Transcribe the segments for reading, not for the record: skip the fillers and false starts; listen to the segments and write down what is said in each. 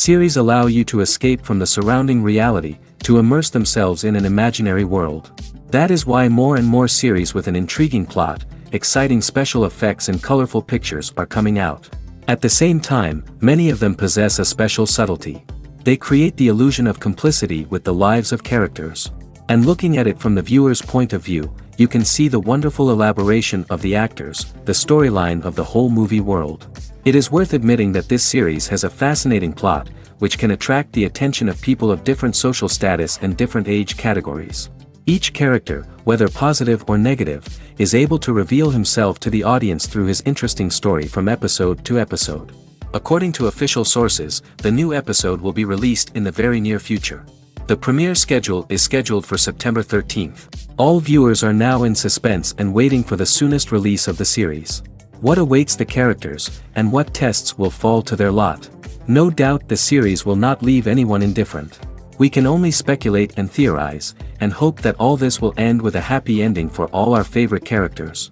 Series allow you to escape from the surrounding reality, to immerse themselves in an imaginary world. That is why more and more series with an intriguing plot, exciting special effects and colorful pictures are coming out. At the same time, many of them possess a special subtlety. They create the illusion of complicity with the lives of characters. And looking at it from the viewer's point of view, you can see the wonderful elaboration of the actors, the storyline of the whole movie world. It is worth admitting that this series has a fascinating plot, which can attract the attention of people of different social status and different age categories. Each character, whether positive or negative, is able to reveal himself to the audience through his interesting story from episode to episode. According to official sources, the new episode will be released in the very near future. The premiere schedule is scheduled for September 13th. All viewers are now in suspense and waiting for the soonest release of the series. What awaits the characters, and what tests will fall to their lot? No doubt the series will not leave anyone indifferent. We can only speculate and theorize, and hope that all this will end with a happy ending for all our favorite characters.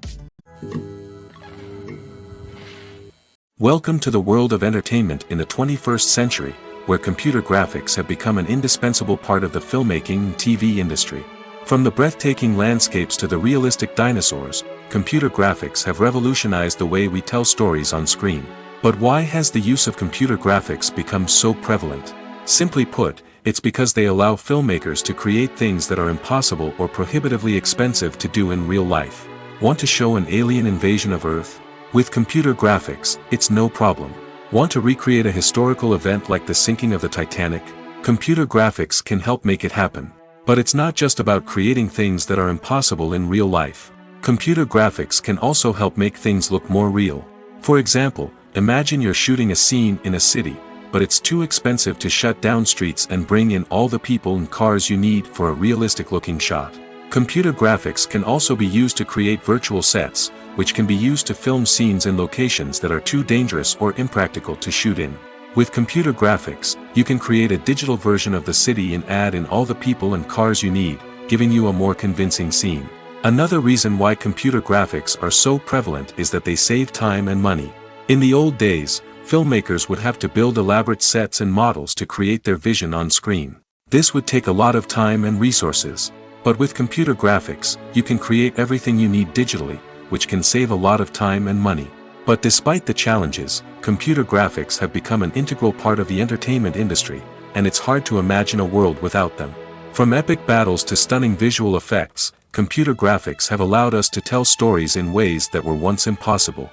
Welcome to the world of entertainment in the 21st century, where computer graphics have become an indispensable part of the filmmaking and TV industry. From the breathtaking landscapes to the realistic dinosaurs, computer graphics have revolutionized the way we tell stories on screen. But why has the use of computer graphics become so prevalent? Simply put, it's because they allow filmmakers to create things that are impossible or prohibitively expensive to do in real life. Want to show an alien invasion of Earth? With computer graphics, it's no problem. Want to recreate a historical event like the sinking of the Titanic? Computer graphics can help make it happen. But it's not just about creating things that are impossible in real life. Computer graphics can also help make things look more real. For example, imagine you're shooting a scene in a city, but it's too expensive to shut down streets and bring in all the people and cars you need for a realistic-looking shot. Computer graphics can also be used to create virtual sets, which can be used to film scenes in locations that are too dangerous or impractical to shoot in. With computer graphics, you can create a digital version of the city and add in all the people and cars you need, giving you a more convincing scene. Another reason why computer graphics are so prevalent is that they save time and money. In the old days, filmmakers would have to build elaborate sets and models to create their vision on screen. This would take a lot of time and resources. But with computer graphics, you can create everything you need digitally, which can save a lot of time and money. But despite the challenges, computer graphics have become an integral part of the entertainment industry, and it's hard to imagine a world without them. From epic battles to stunning visual effects, computer graphics have allowed us to tell stories in ways that were once impossible.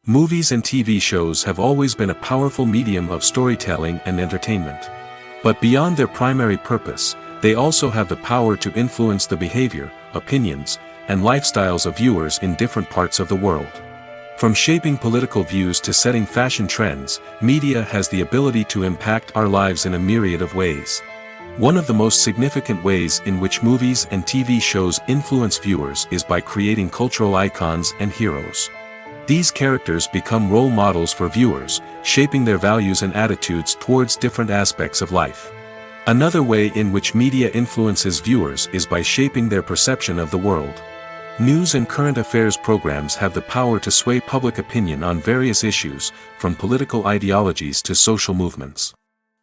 Movies and TV shows have always been a powerful medium of storytelling and entertainment. But beyond their primary purpose, they also have the power to influence the behavior, opinions, and lifestyles of viewers in different parts of the world. From shaping political views to setting fashion trends, media has the ability to impact our lives in a myriad of ways. One of the most significant ways in which movies and TV shows influence viewers is by creating cultural icons and heroes. These characters become role models for viewers, shaping their values and attitudes towards different aspects of life. Another way in which media influences viewers is by shaping their perception of the world. News and current affairs programs have the power to sway public opinion on various issues, from political ideologies to social movements.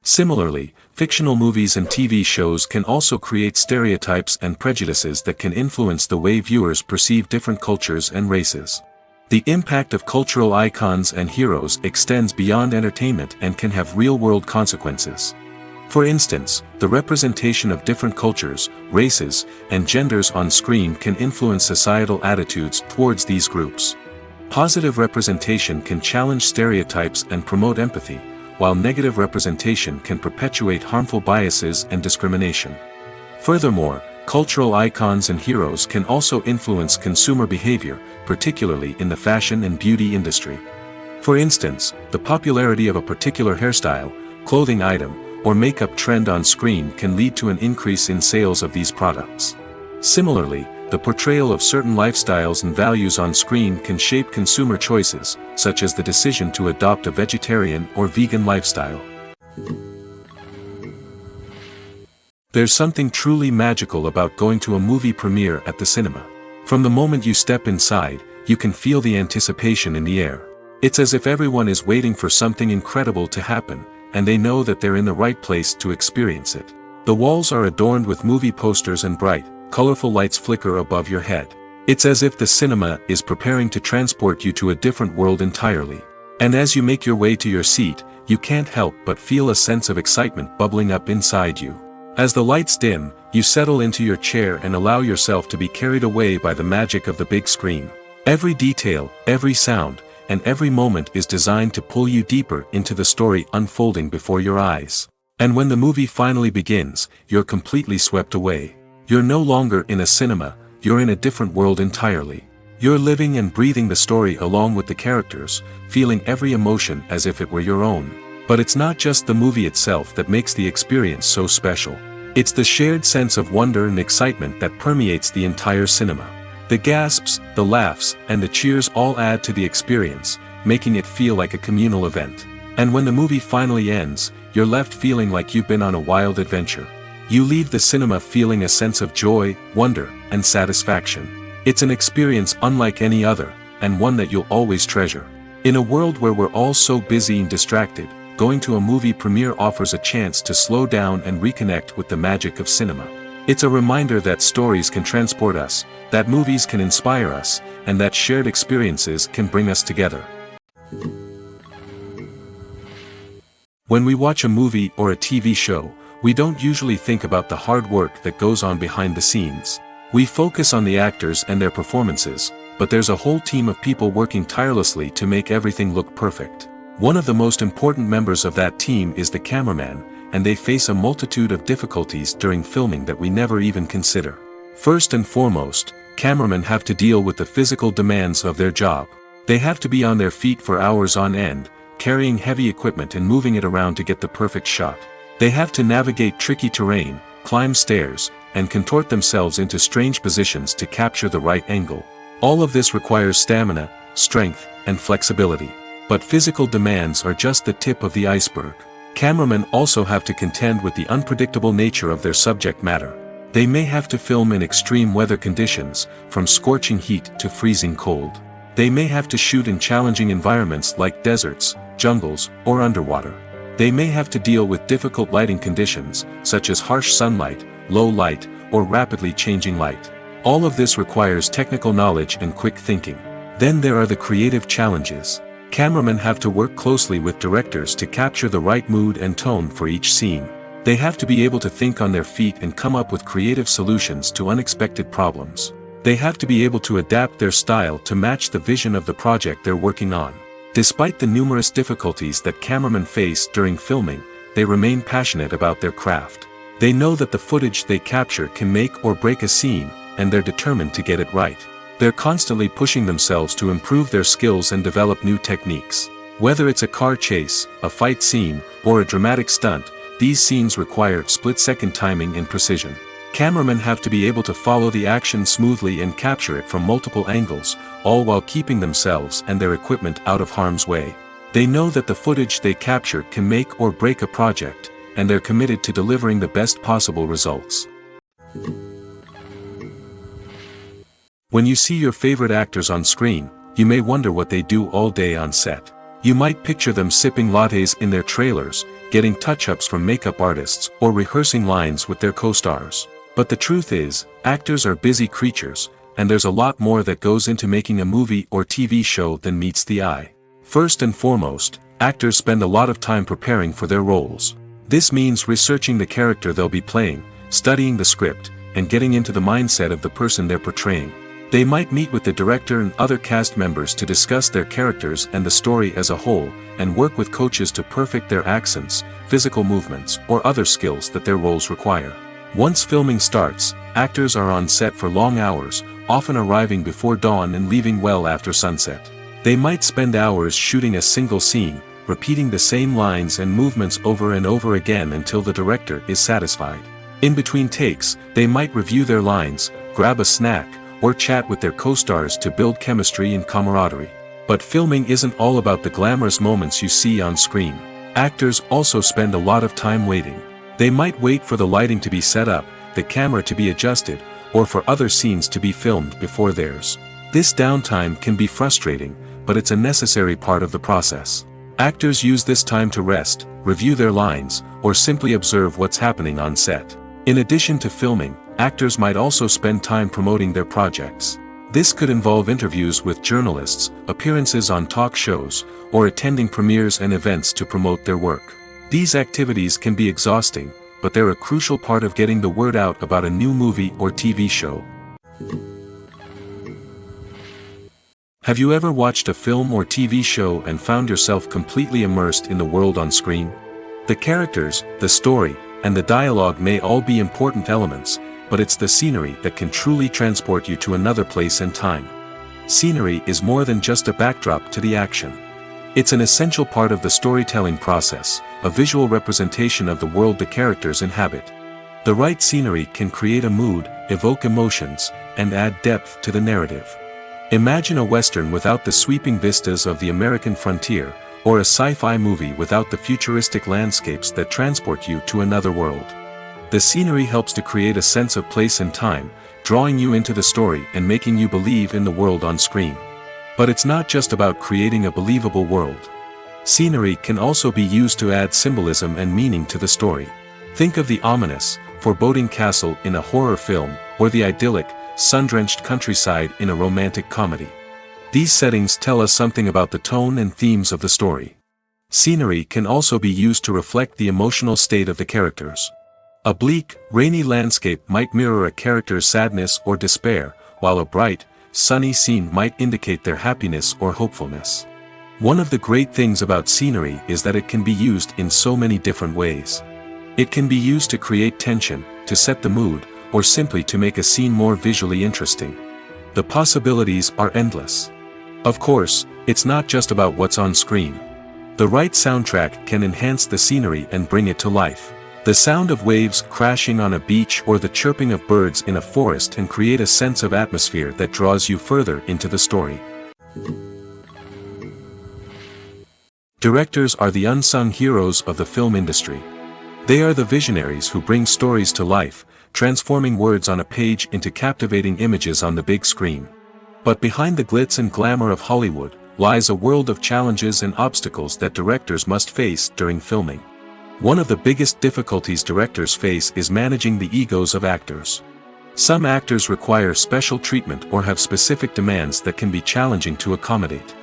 Similarly, fictional movies and TV shows can also create stereotypes and prejudices that can influence the way viewers perceive different cultures and races. The impact of cultural icons and heroes extends beyond entertainment and can have real-world consequences. For instance, the representation of different cultures, races, and genders on screen can influence societal attitudes towards these groups. Positive representation can challenge stereotypes and promote empathy, while negative representation can perpetuate harmful biases and discrimination. Furthermore, cultural icons and heroes can also influence consumer behavior, particularly in the fashion and beauty industry. For instance, the popularity of a particular hairstyle, clothing item, or makeup trend on screen can lead to an increase in sales of these products. Similarly, the portrayal of certain lifestyles and values on screen can shape consumer choices, such as the decision to adopt a vegetarian or vegan lifestyle. There's something truly magical about going to a movie premiere at the cinema. From the moment you step inside, you can feel the anticipation in the air. It's as if everyone is waiting for something incredible to happen, and they know that they're in the right place to experience it. The walls are adorned with movie posters and bright, colorful lights flicker above your head. It's as if the cinema is preparing to transport you to a different world entirely. And as you make your way to your seat, you can't help but feel a sense of excitement bubbling up inside you. As the lights dim, you settle into your chair and allow yourself to be carried away by the magic of the big screen. Every detail, every sound, and every moment is designed to pull you deeper into the story unfolding before your eyes. And when the movie finally begins, you're completely swept away. You're no longer in a cinema, you're in a different world entirely. You're living and breathing the story along with the characters, feeling every emotion as if it were your own. But it's not just the movie itself that makes the experience so special. It's the shared sense of wonder and excitement that permeates the entire cinema. The gasps, the laughs, and the cheers all add to the experience, making it feel like a communal event. And when the movie finally ends, you're left feeling like you've been on a wild adventure. You leave the cinema feeling a sense of joy, wonder, and satisfaction. It's an experience unlike any other, and one that you'll always treasure. In a world where we're all so busy and distracted, going to a movie premiere offers a chance to slow down and reconnect with the magic of cinema. It's a reminder that stories can transport us, that movies can inspire us, and that shared experiences can bring us together. When we watch a movie or a TV show, we don't usually think about the hard work that goes on behind the scenes. We focus on the actors and their performances, but there's a whole team of people working tirelessly to make everything look perfect. One of the most important members of that team is the cameraman, and they face a multitude of difficulties during filming that we never even consider. First and foremost, cameramen have to deal with the physical demands of their job. They have to be on their feet for hours on end, carrying heavy equipment and moving it around to get the perfect shot. They have to navigate tricky terrain, climb stairs, and contort themselves into strange positions to capture the right angle. All of this requires stamina, strength, and flexibility. But physical demands are just the tip of the iceberg. Cameramen also have to contend with the unpredictable nature of their subject matter. They may have to film in extreme weather conditions, from scorching heat to freezing cold. They may have to shoot in challenging environments like deserts, jungles, or underwater. They may have to deal with difficult lighting conditions, such as harsh sunlight, low light, or rapidly changing light. All of this requires technical knowledge and quick thinking. Then there are the creative challenges. Cameramen have to work closely with directors to capture the right mood and tone for each scene. They have to be able to think on their feet and come up with creative solutions to unexpected problems. They have to be able to adapt their style to match the vision of the project they're working on. Despite the numerous difficulties that cameramen face during filming, they remain passionate about their craft. They know that the footage they capture can make or break a scene, and they're determined to get it right. They're constantly pushing themselves to improve their skills and develop new techniques. Whether it's a car chase, a fight scene, or a dramatic stunt, these scenes require split-second timing and precision. Cameramen have to be able to follow the action smoothly and capture it from multiple angles, all while keeping themselves and their equipment out of harm's way. They know that the footage they capture can make or break a project, and they're committed to delivering the best possible results. When you see your favorite actors on screen, you may wonder what they do all day on set. You might picture them sipping lattes in their trailers, getting touch-ups from makeup artists, or rehearsing lines with their co-stars. But the truth is, actors are busy creatures, and there's a lot more that goes into making a movie or TV show than meets the eye. First and foremost, actors spend a lot of time preparing for their roles. This means researching the character they'll be playing, studying the script, and getting into the mindset of the person they're portraying. They might meet with the director and other cast members to discuss their characters and the story as a whole, and work with coaches to perfect their accents, physical movements, or other skills that their roles require. Once filming starts, actors are on set for long hours, often arriving before dawn and leaving well after sunset. They might spend hours shooting a single scene, repeating the same lines and movements over and over again until the director is satisfied. In between takes, they might review their lines, grab a snack, or chat with their co-stars to build chemistry and camaraderie. But filming isn't all about the glamorous moments you see on screen. Actors also spend a lot of time waiting. They might wait for the lighting to be set up, the camera to be adjusted, or for other scenes to be filmed before theirs. This downtime can be frustrating, but it's a necessary part of the process. Actors use this time to rest, review their lines, or simply observe what's happening on set. In addition to filming, actors might also spend time promoting their projects. This could involve interviews with journalists, appearances on talk shows, or attending premieres and events to promote their work. These activities can be exhausting, but they're a crucial part of getting the word out about a new movie or TV show. Have you ever watched a film or TV show and found yourself completely immersed in the world on screen? The characters, the story, and the dialogue may all be important elements, but it's the scenery that can truly transport you to another place and time. Scenery is more than just a backdrop to the action. It's an essential part of the storytelling process, a visual representation of the world the characters inhabit. The right scenery can create a mood, evoke emotions, and add depth to the narrative. Imagine a Western without the sweeping vistas of the American frontier, or a sci-fi movie without the futuristic landscapes that transport you to another world. The scenery helps to create a sense of place and time, drawing you into the story and making you believe in the world on screen. But it's not just about creating a believable world. Scenery can also be used to add symbolism and meaning to the story. Think of the ominous, foreboding castle in a horror film, or the idyllic, sun-drenched countryside in a romantic comedy. These settings tell us something about the tone and themes of the story. Scenery can also be used to reflect the emotional state of the characters. A bleak, rainy landscape might mirror a character's sadness or despair, while a bright, sunny scene might indicate their happiness or hopefulness. One of the great things about scenery is that it can be used in so many different ways. It can be used to create tension, to set the mood, or simply to make a scene more visually interesting. The possibilities are endless. Of course, it's not just about what's on screen. The right soundtrack can enhance the scenery and bring it to life. The sound of waves crashing on a beach or the chirping of birds in a forest can create a sense of atmosphere that draws you further into the story. Directors are the unsung heroes of the film industry. They are the visionaries who bring stories to life, transforming words on a page into captivating images on the big screen. But behind the glitz and glamour of Hollywood lies a world of challenges and obstacles that directors must face during filming. One of the biggest difficulties directors face is managing the egos of actors. Some actors require special treatment or have specific demands that can be challenging to accommodate.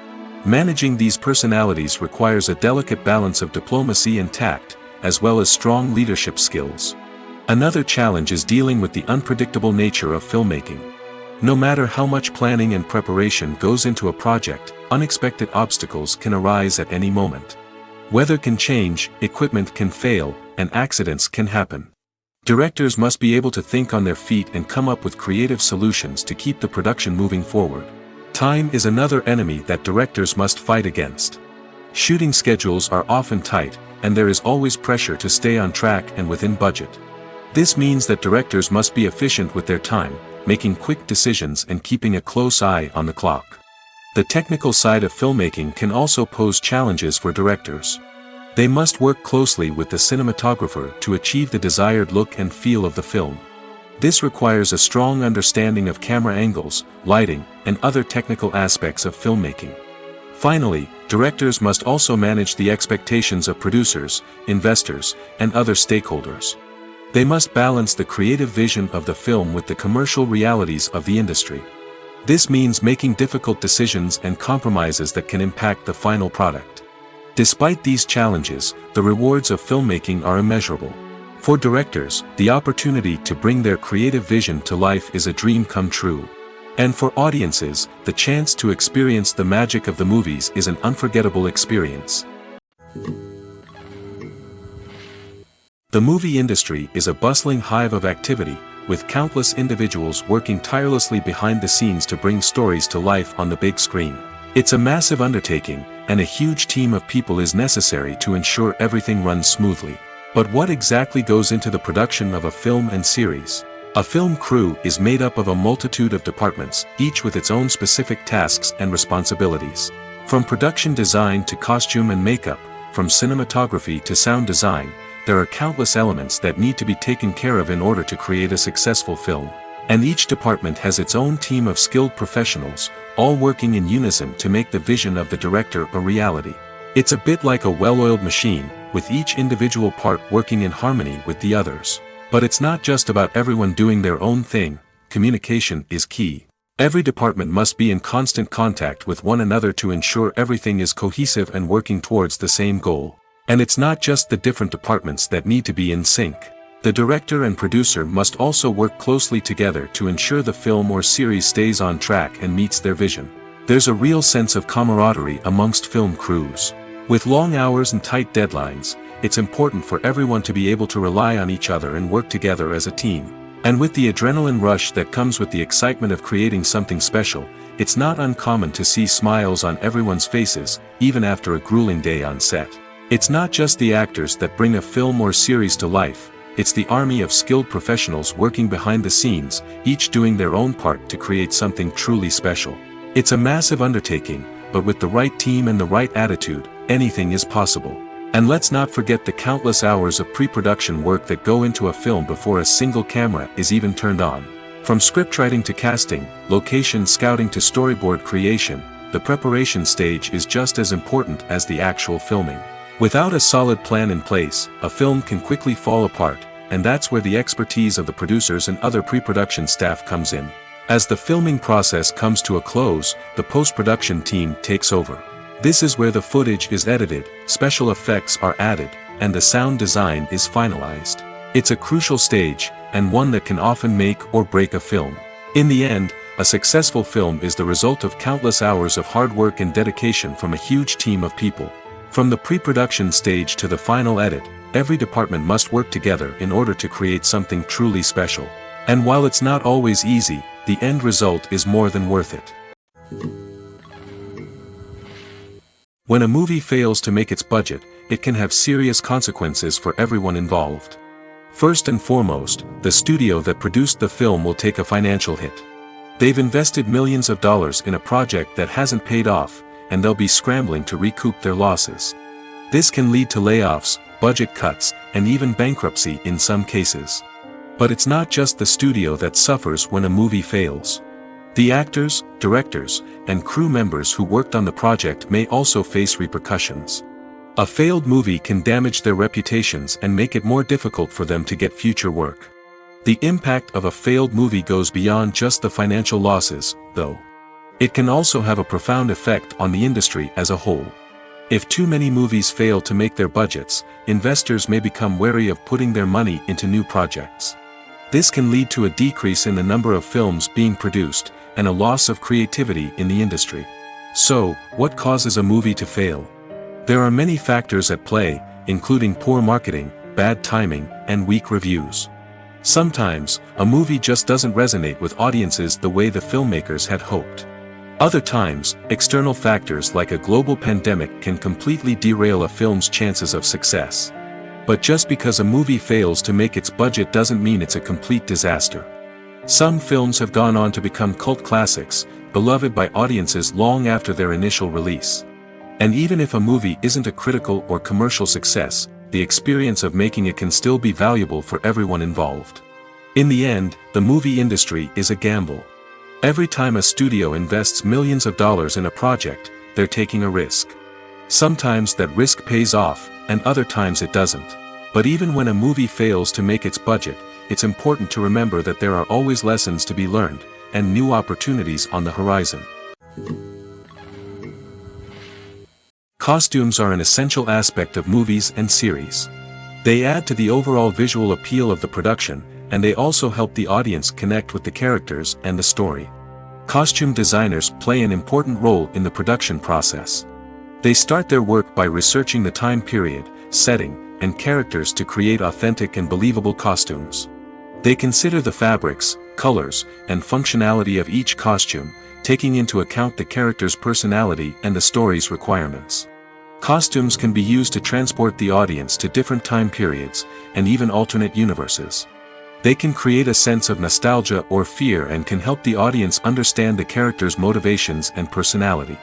Managing these personalities requires a delicate balance of diplomacy and tact, as well as strong leadership skills. Another challenge is dealing with the unpredictable nature of filmmaking. No matter how much planning and preparation goes into a project, unexpected obstacles can arise at any moment. Weather can change, equipment can fail, and accidents can happen. Directors must be able to think on their feet and come up with creative solutions to keep the production moving forward. Time is another enemy that directors must fight against. Shooting schedules are often tight, and there is always pressure to stay on track and within budget. This means that directors must be efficient with their time, making quick decisions and keeping a close eye on the clock. The technical side of filmmaking can also pose challenges for directors. They must work closely with the cinematographer to achieve the desired look and feel of the film. This requires a strong understanding of camera angles, lighting, and other technical aspects of filmmaking. Finally, directors must also manage the expectations of producers, investors, and other stakeholders. They must balance the creative vision of the film with the commercial realities of the industry. This means making difficult decisions and compromises that can impact the final product. Despite these challenges, the rewards of filmmaking are immeasurable. For directors, the opportunity to bring their creative vision to life is a dream come true. And for audiences, the chance to experience the magic of the movies is an unforgettable experience. The movie industry is a bustling hive of activity, with countless individuals working tirelessly behind the scenes to bring stories to life on the big screen. It's a massive undertaking, and a huge team of people is necessary to ensure everything runs smoothly. But what exactly goes into the production of a film and series? A film crew is made up of a multitude of departments, each with its own specific tasks and responsibilities. From production design to costume and makeup, from cinematography to sound design, there are countless elements that need to be taken care of in order to create a successful film. And each department has its own team of skilled professionals, all working in unison to make the vision of the director a reality. It's a bit like a well-oiled machine, with each individual part working in harmony with the others. But it's not just about everyone doing their own thing. Communication is key. Every department must be in constant contact with one another to ensure everything is cohesive and working towards the same goal. And it's not just the different departments that need to be in sync. The director and producer must also work closely together to ensure the film or series stays on track and meets their vision. There's a real sense of camaraderie amongst film crews. With long hours and tight deadlines, it's important for everyone to be able to rely on each other and work together as a team. And with the adrenaline rush that comes with the excitement of creating something special, it's not uncommon to see smiles on everyone's faces, even after a grueling day on set. It's not just the actors that bring a film or series to life, it's the army of skilled professionals working behind the scenes, each doing their own part to create something truly special. It's a massive undertaking, but with the right team and the right attitude, anything is possible. And let's not forget the countless hours of pre-production work that go into a film before a single camera is even turned on. From scriptwriting to casting, location scouting to storyboard creation, the preparation stage is just as important as the actual filming. Without a solid plan in place, a film can quickly fall apart, and that's where the expertise of the producers and other pre-production staff comes in. As the filming process comes to a close, the post-production team takes over. This is where the footage is edited, special effects are added, and the sound design is finalized. It's a crucial stage, and one that can often make or break a film. In the end, a successful film is the result of countless hours of hard work and dedication from a huge team of people. From the pre-production stage to the final edit, every department must work together in order to create something truly special. And while it's not always easy, the end result is more than worth it. When a movie fails to make its budget, it can have serious consequences for everyone involved. First and foremost, the studio that produced the film will take a financial hit. They've invested millions of dollars in a project that hasn't paid off, and they'll be scrambling to recoup their losses. This can lead to layoffs, budget cuts, and even bankruptcy in some cases. But it's not just the studio that suffers when a movie fails. The actors, directors, and crew members who worked on the project may also face repercussions. A failed movie can damage their reputations and make it more difficult for them to get future work. The impact of a failed movie goes beyond just the financial losses, though. It can also have a profound effect on the industry as a whole. If too many movies fail to make their budgets, investors may become wary of putting their money into new projects. This can lead to a decrease in the number of films being produced, and a loss of creativity in the industry. So, what causes a movie to fail? There are many factors at play, including poor marketing, bad timing, and weak reviews. Sometimes, a movie just doesn't resonate with audiences the way the filmmakers had hoped. Other times, external factors like a global pandemic can completely derail a film's chances of success. But just because a movie fails to make its budget doesn't mean it's a complete disaster. Some films have gone on to become cult classics, beloved by audiences long after their initial release. And even if a movie isn't a critical or commercial success, the experience of making it can still be valuable for everyone involved. In the end, the movie industry is a gamble. Every time a studio invests millions of dollars in a project, they're taking a risk. Sometimes that risk pays off, and other times it doesn't. But even when a movie fails to make its budget, it's important to remember that there are always lessons to be learned, and new opportunities on the horizon. Costumes are an essential aspect of movies and series. They add to the overall visual appeal of the production, and they also help the audience connect with the characters and the story. Costume designers play an important role in the production process. They start their work by researching the time period, setting, and characters to create authentic and believable costumes. They consider the fabrics, colors, and functionality of each costume, taking into account the character's personality and the story's requirements. Costumes can be used to transport the audience to different time periods, and even alternate universes. They can create a sense of nostalgia or fear and can help the audience understand the character's motivations and personality.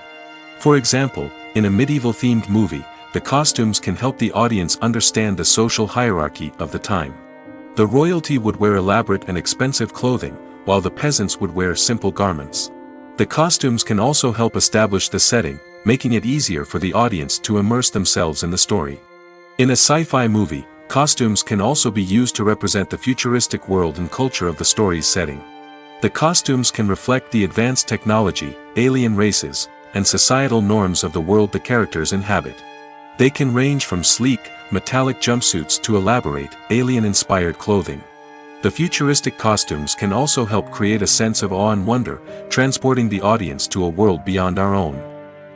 For example, in a medieval-themed movie, the costumes can help the audience understand the social hierarchy of the time. The royalty would wear elaborate and expensive clothing, while the peasants would wear simple garments. The costumes can also help establish the setting, making it easier for the audience to immerse themselves in the story. In a sci-fi movie, costumes can also be used to represent the futuristic world and culture of the story's setting. The costumes can reflect the advanced technology, alien races, and societal norms of the world the characters inhabit. They can range from sleek, metallic jumpsuits to elaborate, alien-inspired clothing. The futuristic costumes can also help create a sense of awe and wonder, transporting the audience to a world beyond our own.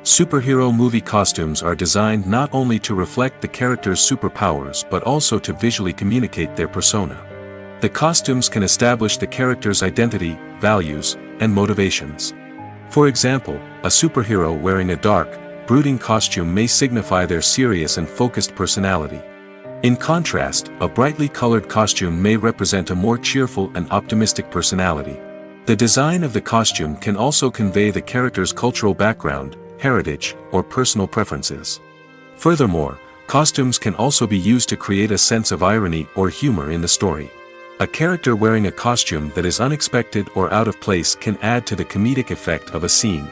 Superhero movie costumes are designed not only to reflect the character's superpowers but also to visually communicate their persona. The costumes can establish the character's identity, values, and motivations. For example, a superhero wearing a dark, brooding costume may signify their serious and focused personality. In contrast, a brightly colored costume may represent a more cheerful and optimistic personality. The design of the costume can also convey the character's cultural background, heritage, or personal preferences. Furthermore, costumes can also be used to create a sense of irony or humor in the story. A character wearing a costume that is unexpected or out of place can add to the comedic effect of a scene.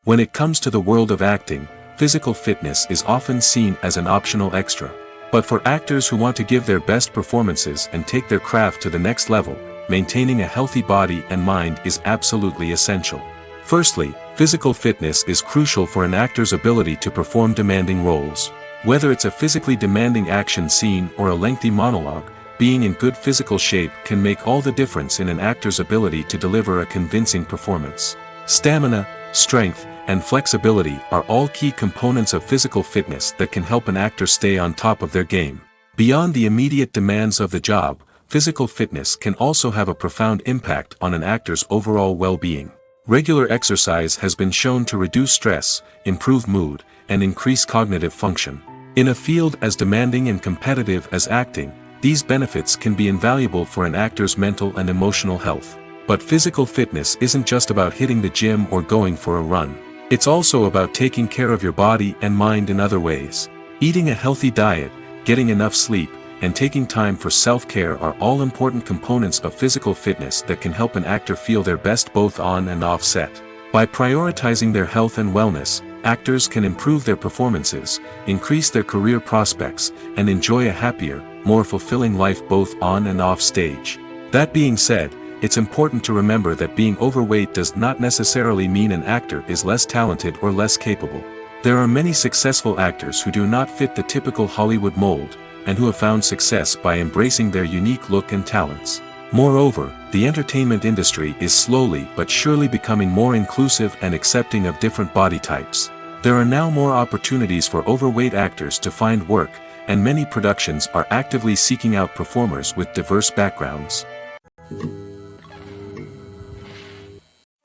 When it comes to the world of acting, physical fitness is often seen as an optional extra. But for actors who want to give their best performances and take their craft to the next level, maintaining a healthy body and mind is absolutely essential. Firstly, physical fitness is crucial for an actor's ability to perform demanding roles. Whether it's a physically demanding action scene or a lengthy monologue, being in good physical shape can make all the difference in an actor's ability to deliver a convincing performance. Stamina, strength, and flexibility are all key components of physical fitness that can help an actor stay on top of their game. Beyond the immediate demands of the job, physical fitness can also have a profound impact on an actor's overall well-being. Regular exercise has been shown to reduce stress, improve mood, and increase cognitive function. In a field as demanding and competitive as acting, these benefits can be invaluable for an actor's mental and emotional health. But physical fitness isn't just about hitting the gym or going for a run. It's also about taking care of your body and mind in other ways. Eating a healthy diet, getting enough sleep, and taking time for self-care are all important components of physical fitness that can help an actor feel their best both on and off set. By prioritizing their health and wellness, actors can improve their performances, increase their career prospects, and enjoy a happier, more fulfilling life both on and off stage. That being said, it's important to remember that being overweight does not necessarily mean an actor is less talented or less capable. There are many successful actors who do not fit the typical Hollywood mold, and who have found success by embracing their unique look and talents. Moreover, the entertainment industry is slowly but surely becoming more inclusive and accepting of different body types. There are now more opportunities for overweight actors to find work, and many productions are actively seeking out performers with diverse backgrounds.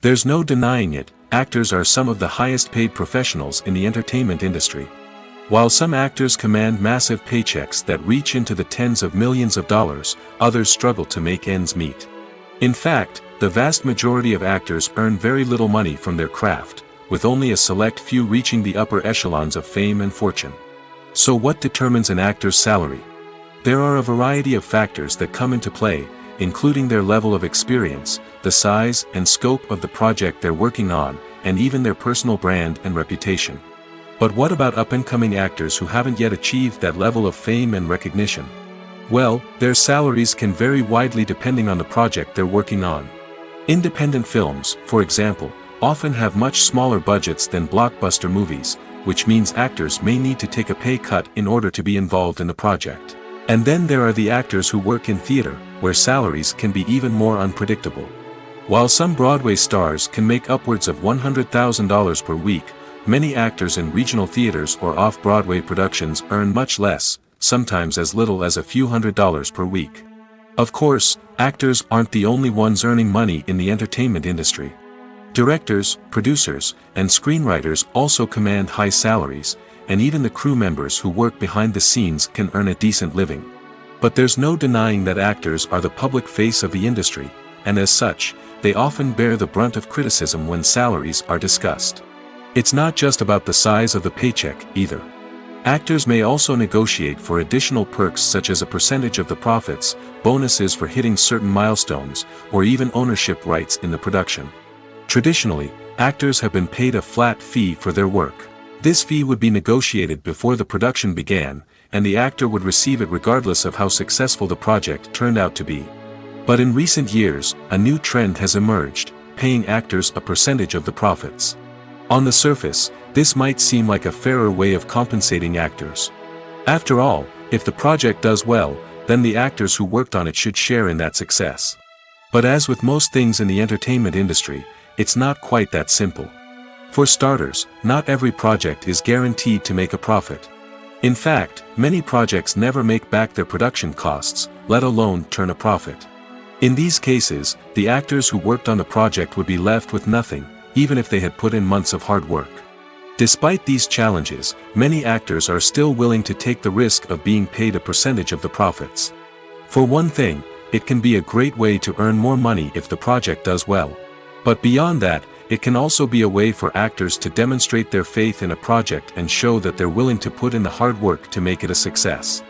There's no denying it, actors are some of the highest paid professionals in the entertainment industry. While some actors command massive paychecks that reach into the tens of millions of dollars, others struggle to make ends meet. In fact, the vast majority of actors earn very little money from their craft, with only a select few reaching the upper echelons of fame and fortune. So what determines an actor's salary? There are a variety of factors that come into play, including their level of experience, the size and scope of the project they're working on, and even their personal brand and reputation. But what about up-and-coming actors who haven't yet achieved that level of fame and recognition? Well, their salaries can vary widely depending on the project they're working on. Independent films, for example, often have much smaller budgets than blockbuster movies, which means actors may need to take a pay cut in order to be involved in the project. And then there are the actors who work in theater, where salaries can be even more unpredictable. While some Broadway stars can make upwards of $100,000 per week, many actors in regional theaters or off-Broadway productions earn much less, sometimes as little as a few $100s per week. Of course, actors aren't the only ones earning money in the entertainment industry. Directors, producers, and screenwriters also command high salaries, and even the crew members who work behind the scenes can earn a decent living. But there's no denying that actors are the public face of the industry, and as such, they often bear the brunt of criticism when salaries are discussed. It's not just about the size of the paycheck, either. Actors may also negotiate for additional perks such as a percentage of the profits, bonuses for hitting certain milestones, or even ownership rights in the production. Traditionally, actors have been paid a flat fee for their work. This fee would be negotiated before the production began, and the actor would receive it regardless of how successful the project turned out to be. But in recent years, a new trend has emerged, paying actors a percentage of the profits. On the surface, this might seem like a fairer way of compensating actors. After all, if the project does well, then the actors who worked on it should share in that success. But as with most things in the entertainment industry, it's not quite that simple. For starters, not every project is guaranteed to make a profit. In fact, many projects never make back their production costs, let alone turn a profit. In these cases, the actors who worked on the project would be left with nothing, even if they had put in months of hard work. Despite these challenges, many actors are still willing to take the risk of being paid a percentage of the profits. For one thing, it can be a great way to earn more money if the project does well. But beyond that, it can also be a way for actors to demonstrate their faith in a project and show that they're willing to put in the hard work to make it a success.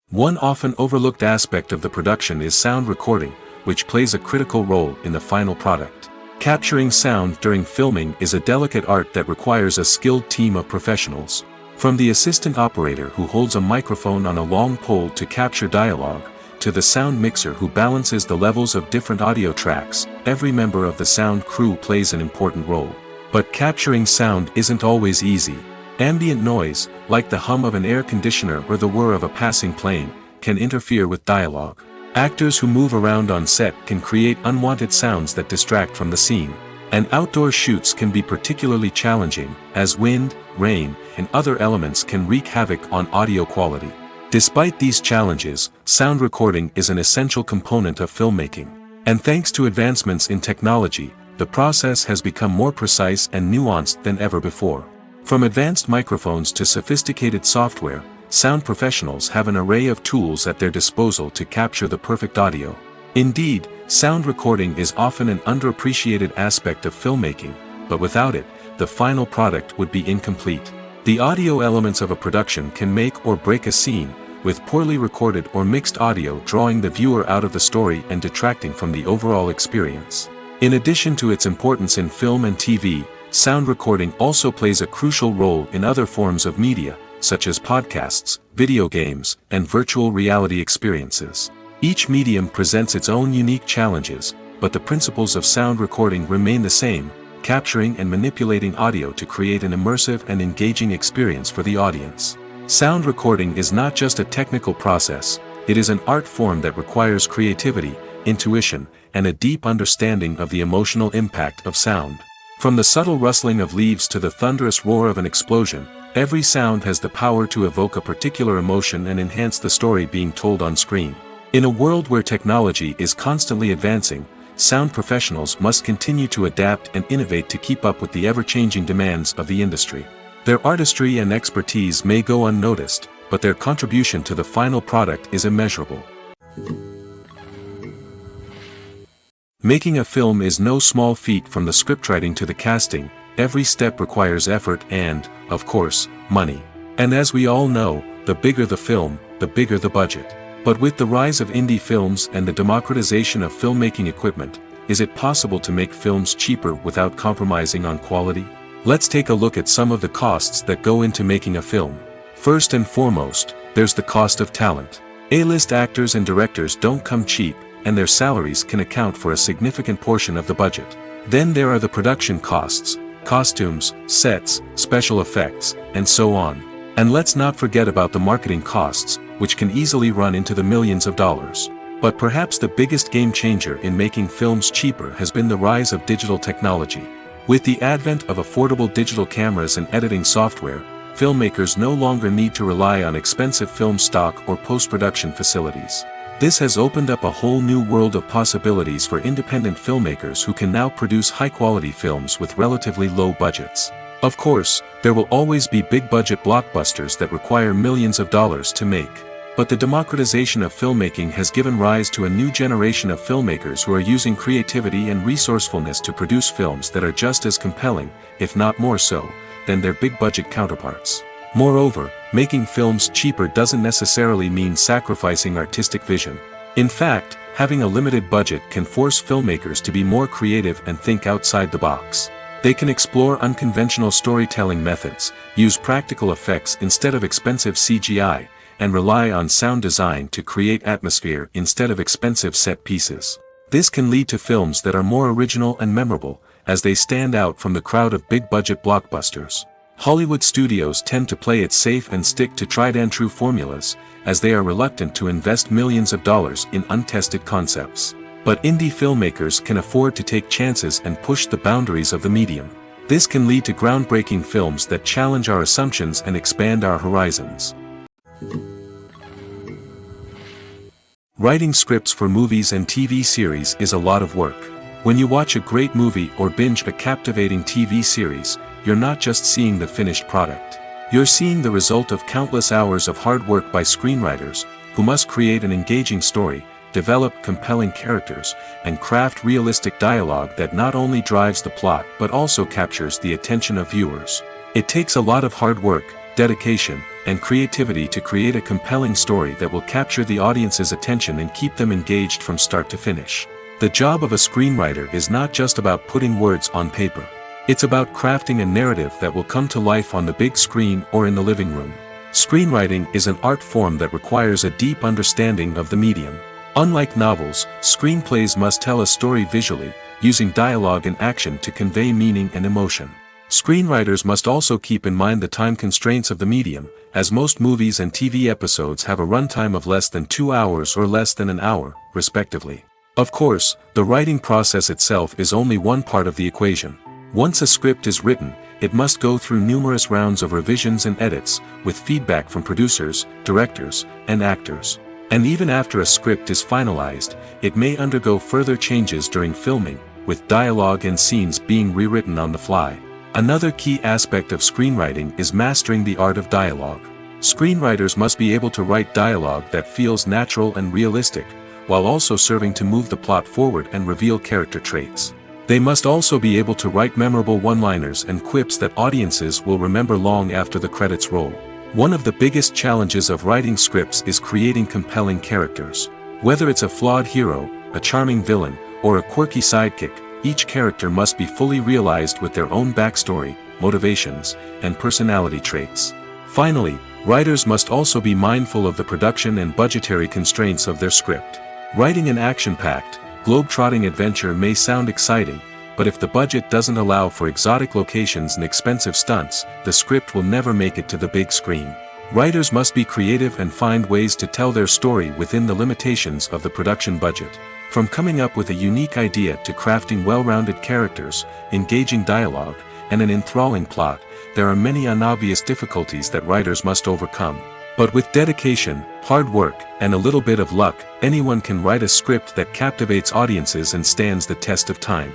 One often overlooked aspect of the production is sound recording, which plays a critical role in the final product. Capturing sound during filming is a delicate art that requires a skilled team of professionals. From the assistant operator who holds a microphone on a long pole to capture dialogue, to the sound mixer who balances the levels of different audio tracks, every member of the sound crew plays an important role. But capturing sound isn't always easy. Ambient noise, like the hum of an air conditioner or the whir of a passing plane, can interfere with dialogue. Actors who move around on set can create unwanted sounds that distract from the scene. And outdoor shoots can be particularly challenging, as wind, rain, and other elements can wreak havoc on audio quality. Despite these challenges, sound recording is an essential component of filmmaking. And thanks to advancements in technology, the process has become more precise and nuanced than ever before. From advanced microphones to sophisticated software, sound professionals have an array of tools at their disposal to capture the perfect audio. Indeed, sound recording is often an underappreciated aspect of filmmaking, but without it, the final product would be incomplete. The audio elements of a production can make or break a scene, with poorly recorded or mixed audio drawing the viewer out of the story and detracting from the overall experience. In addition to its importance in film and TV, sound recording also plays a crucial role in other forms of media, such as podcasts, video games, and virtual reality experiences. Each medium presents its own unique challenges, but the principles of sound recording remain the same, capturing and manipulating audio to create an immersive and engaging experience for the audience. Sound recording is not just a technical process, it is an art form that requires creativity, intuition, and a deep understanding of the emotional impact of sound. From the subtle rustling of leaves to the thunderous roar of an explosion, every sound has the power to evoke a particular emotion and enhance the story being told on screen. In a world where technology is constantly advancing, sound professionals must continue to adapt and innovate to keep up with the ever-changing demands of the industry. Their artistry and expertise may go unnoticed, but their contribution to the final product is immeasurable. Making a film is no small feat. From the scriptwriting to the casting, every step requires effort and, of course, money. And as we all know, the bigger the film, the bigger the budget. But with the rise of indie films and the democratization of filmmaking equipment, is it possible to make films cheaper without compromising on quality? Let's take a look at some of the costs that go into making a film. First and foremost, there's the cost of talent. A-list actors and directors don't come cheap, and their salaries can account for a significant portion of the budget. Then there are the production costs, costumes, sets, special effects, and so on. And let's not forget about the marketing costs, which can easily run into the millions of dollars. But perhaps the biggest game changer in making films cheaper has been the rise of digital technology. With the advent of affordable digital cameras and editing software, filmmakers no longer need to rely on expensive film stock or post-production facilities. This has opened up a whole new world of possibilities for independent filmmakers who can now produce high-quality films with relatively low budgets. Of course, there will always be big-budget blockbusters that require millions of dollars to make. But the democratization of filmmaking has given rise to a new generation of filmmakers who are using creativity and resourcefulness to produce films that are just as compelling, if not more so, than their big-budget counterparts. Moreover, making films cheaper doesn't necessarily mean sacrificing artistic vision. In fact, having a limited budget can force filmmakers to be more creative and think outside the box. They can explore unconventional storytelling methods, use practical effects instead of expensive CGI, and rely on sound design to create atmosphere instead of expensive set pieces. This can lead to films that are more original and memorable, as they stand out from the crowd of big-budget blockbusters. Hollywood studios tend to play it safe and stick to tried-and-true formulas, as they are reluctant to invest millions of dollars in untested concepts. But indie filmmakers can afford to take chances and push the boundaries of the medium. This can lead to groundbreaking films that challenge our assumptions and expand our horizons. Writing scripts for movies and TV series is a lot of work. When you watch a great movie or binge a captivating TV series, you're not just seeing the finished product. You're seeing the result of countless hours of hard work by screenwriters, who must create an engaging story, develop compelling characters, and craft realistic dialogue that not only drives the plot but also captures the attention of viewers. It takes a lot of hard work, dedication, and creativity to create a compelling story that will capture the audience's attention and keep them engaged from start to finish. The job of a screenwriter is not just about putting words on paper. It's about crafting a narrative that will come to life on the big screen or in the living room. Screenwriting is an art form that requires a deep understanding of the medium. Unlike novels, screenplays must tell a story visually, using dialogue and action to convey meaning and emotion. Screenwriters must also keep in mind the time constraints of the medium, as most movies and TV episodes have a runtime of less than 2 hours or less than an hour, respectively. Of course, the writing process itself is only one part of the equation. Once a script is written, it must go through numerous rounds of revisions and edits, with feedback from producers, directors, and actors. And even after a script is finalized, it may undergo further changes during filming, with dialogue and scenes being rewritten on the fly. Another key aspect of screenwriting is mastering the art of dialogue. Screenwriters must be able to write dialogue that feels natural and realistic, while also serving to move the plot forward and reveal character traits. They must also be able to write memorable one-liners and quips that audiences will remember long after the credits roll. One of the biggest challenges of writing scripts is creating compelling characters. Whether it's a flawed hero, a charming villain, or a quirky sidekick, each character must be fully realized with their own backstory, motivations, and personality traits. Finally, writers must also be mindful of the production and budgetary constraints of their script. Writing an action-packed, globe-trotting adventure may sound exciting, but if the budget doesn't allow for exotic locations and expensive stunts, the script will never make it to the big screen. Writers must be creative and find ways to tell their story within the limitations of the production budget. From coming up with a unique idea to crafting well-rounded characters, engaging dialogue, and an enthralling plot, there are many unobvious difficulties that writers must overcome. But with dedication, hard work, and a little bit of luck, anyone can write a script that captivates audiences and stands the test of time.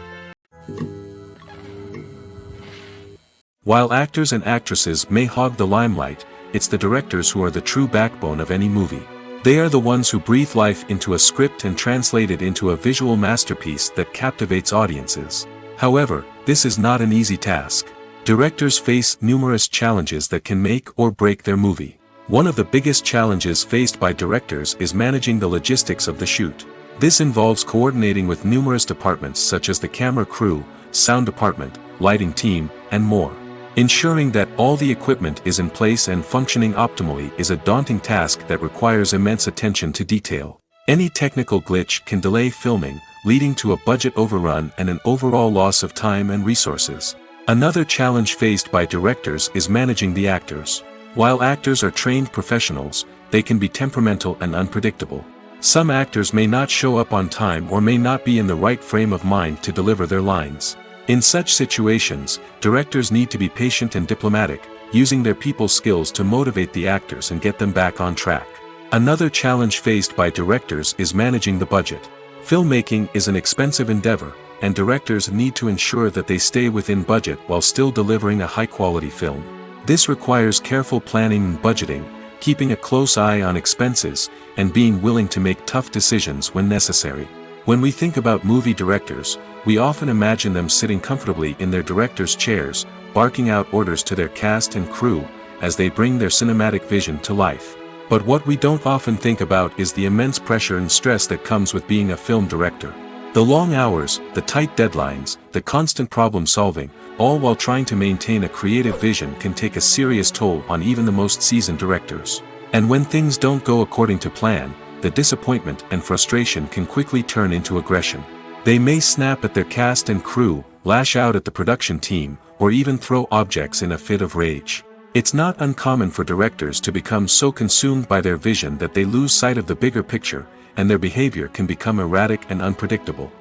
While actors and actresses may hog the limelight, it's the directors who are the true backbone of any movie. They are the ones who breathe life into a script and translate it into a visual masterpiece that captivates audiences. However, this is not an easy task. Directors face numerous challenges that can make or break their movie. One of the biggest challenges faced by directors is managing the logistics of the shoot. This involves coordinating with numerous departments such as the camera crew, sound department, lighting team, and more. Ensuring that all the equipment is in place and functioning optimally is a daunting task that requires immense attention to detail. Any technical glitch can delay filming, leading to a budget overrun and an overall loss of time and resources. Another challenge faced by directors is managing the actors. While actors are trained professionals, they can be temperamental and unpredictable. Some actors may not show up on time or may not be in the right frame of mind to deliver their lines. In such situations, directors need to be patient and diplomatic, using their people skills to motivate the actors and get them back on track. Another challenge faced by directors is managing the budget. Filmmaking is an expensive endeavor, and directors need to ensure that they stay within budget while still delivering a high-quality film. This requires careful planning and budgeting, keeping a close eye on expenses, and being willing to make tough decisions when necessary. When we think about movie directors, we often imagine them sitting comfortably in their director's chairs, barking out orders to their cast and crew, as they bring their cinematic vision to life. But what we don't often think about is the immense pressure and stress that comes with being a film director. The long hours, the tight deadlines, the constant problem solving, all while trying to maintain a creative vision can take a serious toll on even the most seasoned directors. And when things don't go according to plan, the disappointment and frustration can quickly turn into aggression. They may snap at their cast and crew, lash out at the production team, or even throw objects in a fit of rage. It's not uncommon for directors to become so consumed by their vision that they lose sight of the bigger picture, and their behavior can become erratic and unpredictable.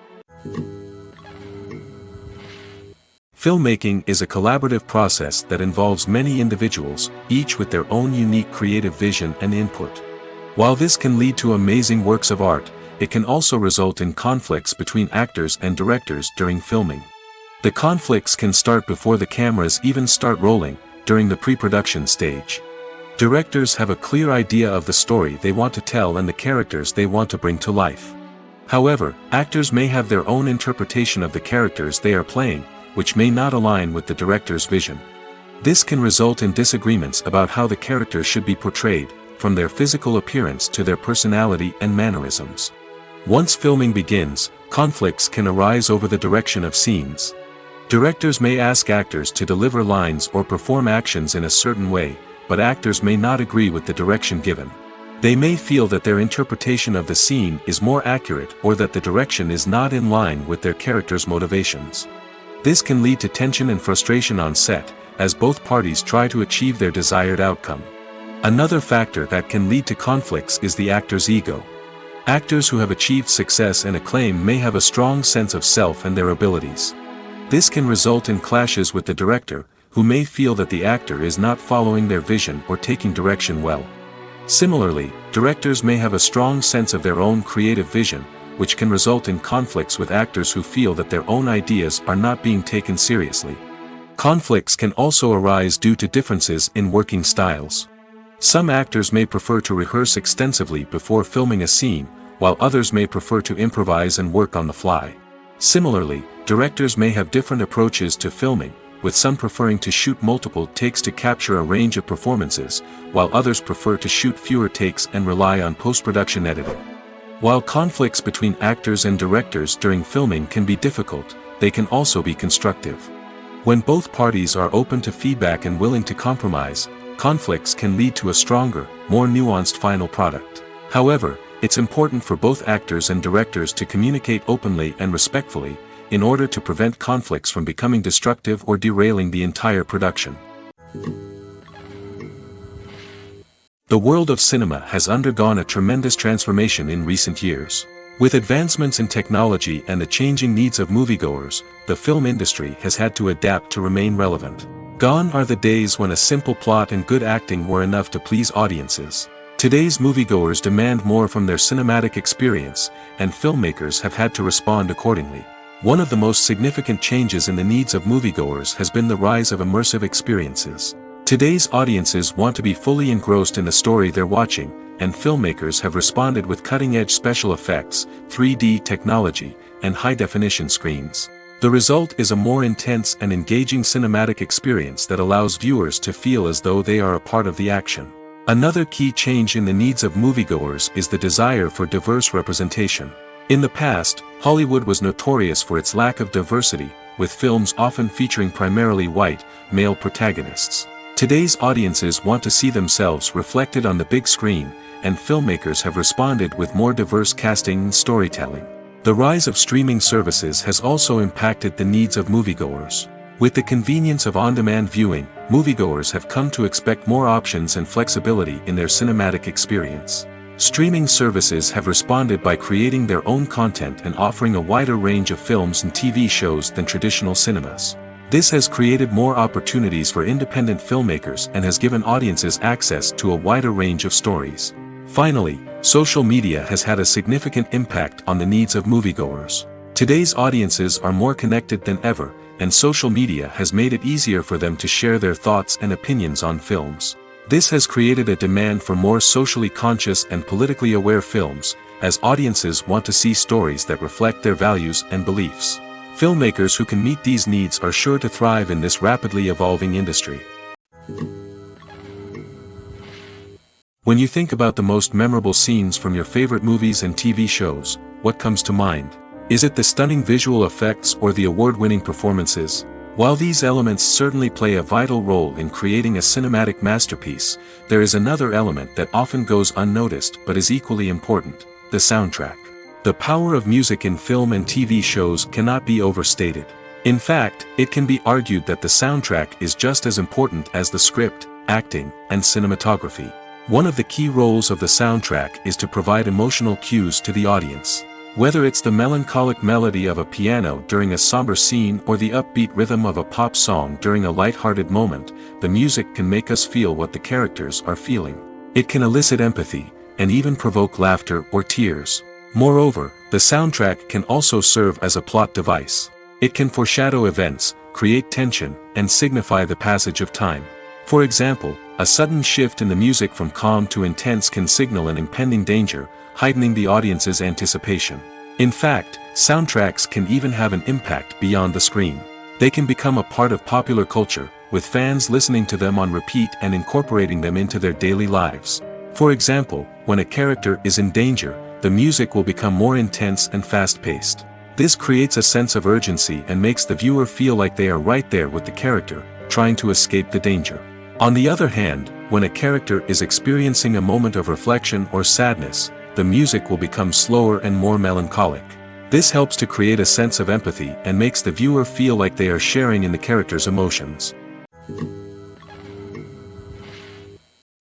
Filmmaking is a collaborative process that involves many individuals, each with their own unique creative vision and input. While this can lead to amazing works of art, it can also result in conflicts between actors and directors during filming. The conflicts can start before the cameras even start rolling, during the pre-production stage. Directors have a clear idea of the story they want to tell and the characters they want to bring to life. However, actors may have their own interpretation of the characters they are playing, which may not align with the director's vision. This can result in disagreements about how the characters should be portrayed, from their physical appearance to their personality and mannerisms. Once filming begins, conflicts can arise over the direction of scenes. Directors may ask actors to deliver lines or perform actions in a certain way, but actors may not agree with the direction given. They may feel that their interpretation of the scene is more accurate or that the direction is not in line with their character's motivations. This can lead to tension and frustration on set, as both parties try to achieve their desired outcome. Another factor that can lead to conflicts is the actor's ego. Actors who have achieved success and acclaim may have a strong sense of self and their abilities. This can result in clashes with the director, who may feel that the actor is not following their vision or taking direction well. Similarly, directors may have a strong sense of their own creative vision, which can result in conflicts with actors who feel that their own ideas are not being taken seriously. Conflicts can also arise due to differences in working styles. Some actors may prefer to rehearse extensively before filming a scene, while others may prefer to improvise and work on the fly. Similarly, directors may have different approaches to filming, with some preferring to shoot multiple takes to capture a range of performances, while others prefer to shoot fewer takes and rely on post-production editing. While conflicts between actors and directors during filming can be difficult, they can also be constructive. When both parties are open to feedback and willing to compromise, conflicts can lead to a stronger, more nuanced final product. However, it's important for both actors and directors to communicate openly and respectfully, in order to prevent conflicts from becoming destructive or derailing the entire production. The world of cinema has undergone a tremendous transformation in recent years. With advancements in technology and the changing needs of moviegoers, the film industry has had to adapt to remain relevant. Gone are the days when a simple plot and good acting were enough to please audiences. Today's moviegoers demand more from their cinematic experience, and filmmakers have had to respond accordingly. One of the most significant changes in the needs of moviegoers has been the rise of immersive experiences. Today's audiences want to be fully engrossed in the story they're watching, and filmmakers have responded with cutting-edge special effects, 3D technology, and high-definition screens. The result is a more intense and engaging cinematic experience that allows viewers to feel as though they are a part of the action. Another key change in the needs of moviegoers is the desire for diverse representation. In the past, Hollywood was notorious for its lack of diversity, with films often featuring primarily white, male protagonists. Today's audiences want to see themselves reflected on the big screen, and filmmakers have responded with more diverse casting and storytelling. The rise of streaming services has also impacted the needs of moviegoers. With the convenience of on-demand viewing, moviegoers have come to expect more options and flexibility in their cinematic experience. Streaming services have responded by creating their own content and offering a wider range of films and TV shows than traditional cinemas. This has created more opportunities for independent filmmakers and has given audiences access to a wider range of stories. Finally, social media has had a significant impact on the needs of moviegoers. Today's audiences are more connected than ever, and social media has made it easier for them to share their thoughts and opinions on films. This has created a demand for more socially conscious and politically aware films, as audiences want to see stories that reflect their values and beliefs. Filmmakers who can meet these needs are sure to thrive in this rapidly evolving industry. When you think about the most memorable scenes from your favorite movies and TV shows, what comes to mind? Is it the stunning visual effects or the award-winning performances? While these elements certainly play a vital role in creating a cinematic masterpiece, there is another element that often goes unnoticed but is equally important: the soundtrack. The power of music in film and TV shows cannot be overstated. In fact, it can be argued that the soundtrack is just as important as the script, acting, and cinematography. One of the key roles of the soundtrack is to provide emotional cues to the audience. Whether it's the melancholic melody of a piano during a somber scene or the upbeat rhythm of a pop song during a light-hearted moment, the music can make us feel what the characters are feeling. It can elicit empathy, and even provoke laughter or tears. Moreover, the soundtrack can also serve as a plot device. It can foreshadow events, create tension, and signify the passage of time. For example, a sudden shift in the music from calm to intense can signal an impending danger, heightening the audience's anticipation. In fact, soundtracks can even have an impact beyond the screen. They can become a part of popular culture, with fans listening to them on repeat and incorporating them into their daily lives. For example, when a character is in danger, the music will become more intense and fast-paced. This creates a sense of urgency and makes the viewer feel like they are right there with the character, trying to escape the danger. On the other hand, when a character is experiencing a moment of reflection or sadness, the music will become slower and more melancholic. This helps to create a sense of empathy and makes the viewer feel like they are sharing in the character's emotions.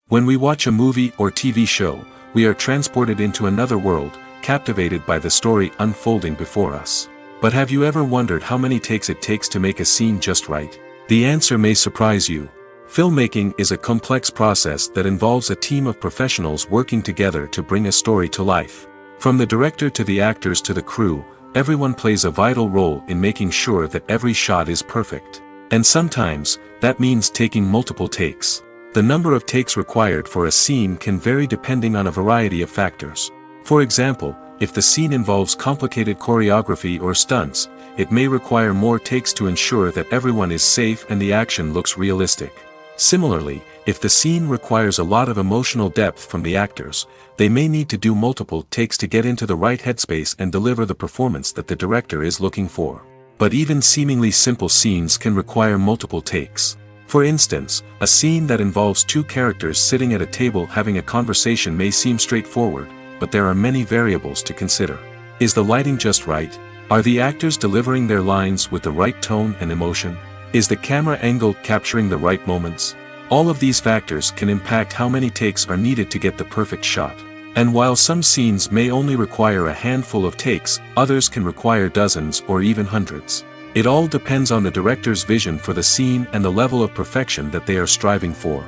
When we watch a movie or TV show, we are transported into another world, captivated by the story unfolding before us. But have you ever wondered how many takes it takes to make a scene just right? The answer may surprise you. Filmmaking is a complex process that involves a team of professionals working together to bring a story to life. From the director to the actors to the crew, everyone plays a vital role in making sure that every shot is perfect. And sometimes, that means taking multiple takes. The number of takes required for a scene can vary depending on a variety of factors. For example, if the scene involves complicated choreography or stunts, it may require more takes to ensure that everyone is safe and the action looks realistic. Similarly, if the scene requires a lot of emotional depth from the actors, they may need to do multiple takes to get into the right headspace and deliver the performance that the director is looking for. But even seemingly simple scenes can require multiple takes. For instance, a scene that involves two characters sitting at a table having a conversation may seem straightforward, but there are many variables to consider. Is the lighting just right? Are the actors delivering their lines with the right tone and emotion? Is the camera angle capturing the right moments? All of these factors can impact how many takes are needed to get the perfect shot. And while some scenes may only require a handful of takes, others can require dozens or even hundreds. It all depends on the director's vision for the scene and the level of perfection that they are striving for.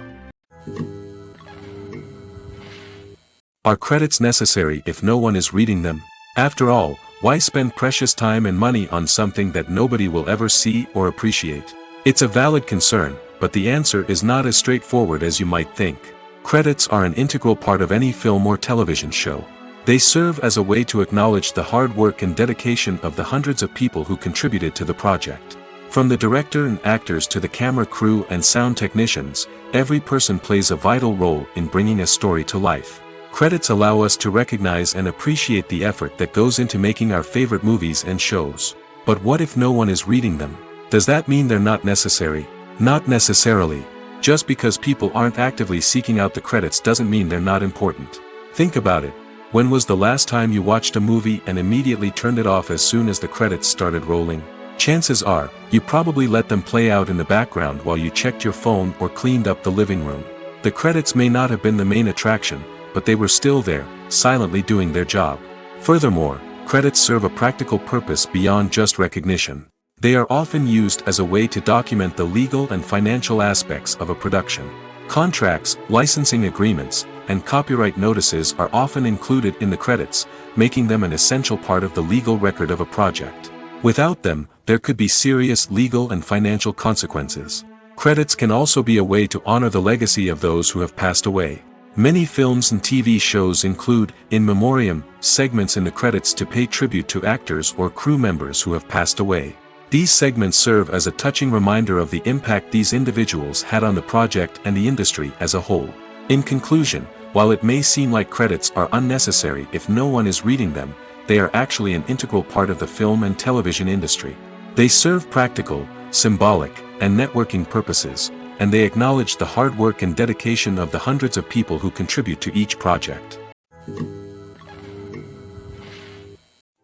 Are credits necessary if no one is reading them? After all, why spend precious time and money on something that nobody will ever see or appreciate? It's a valid concern, but the answer is not as straightforward as you might think. Credits are an integral part of any film or television show. They serve as a way to acknowledge the hard work and dedication of the hundreds of people who contributed to the project. From the director and actors to the camera crew and sound technicians, every person plays a vital role in bringing a story to life. Credits allow us to recognize and appreciate the effort that goes into making our favorite movies and shows. But what if no one is reading them? Does that mean they're not necessary? Not necessarily. Just because people aren't actively seeking out the credits doesn't mean they're not important. Think about it. When was the last time you watched a movie and immediately turned it off as soon as the credits started rolling? Chances are, you probably let them play out in the background while you checked your phone or cleaned up the living room. The credits may not have been the main attraction, but they were still there, silently doing their job. Furthermore, credits serve a practical purpose beyond just recognition. They are often used as a way to document the legal and financial aspects of a production. Contracts, licensing agreements, and copyright notices are often included in the credits, making them an essential part of the legal record of a project. Without them, there could be serious legal and financial consequences. Credits can also be a way to honor the legacy of those who have passed away. Many films and TV shows include, in memoriam, segments in the credits to pay tribute to actors or crew members who have passed away. These segments serve as a touching reminder of the impact these individuals had on the project and the industry as a whole. In conclusion, While it may seem like credits are unnecessary if no one is reading them, they are actually an integral part of the film and television industry. They serve practical, symbolic, and networking purposes, and they acknowledge the hard work and dedication of the hundreds of people who contribute to each project.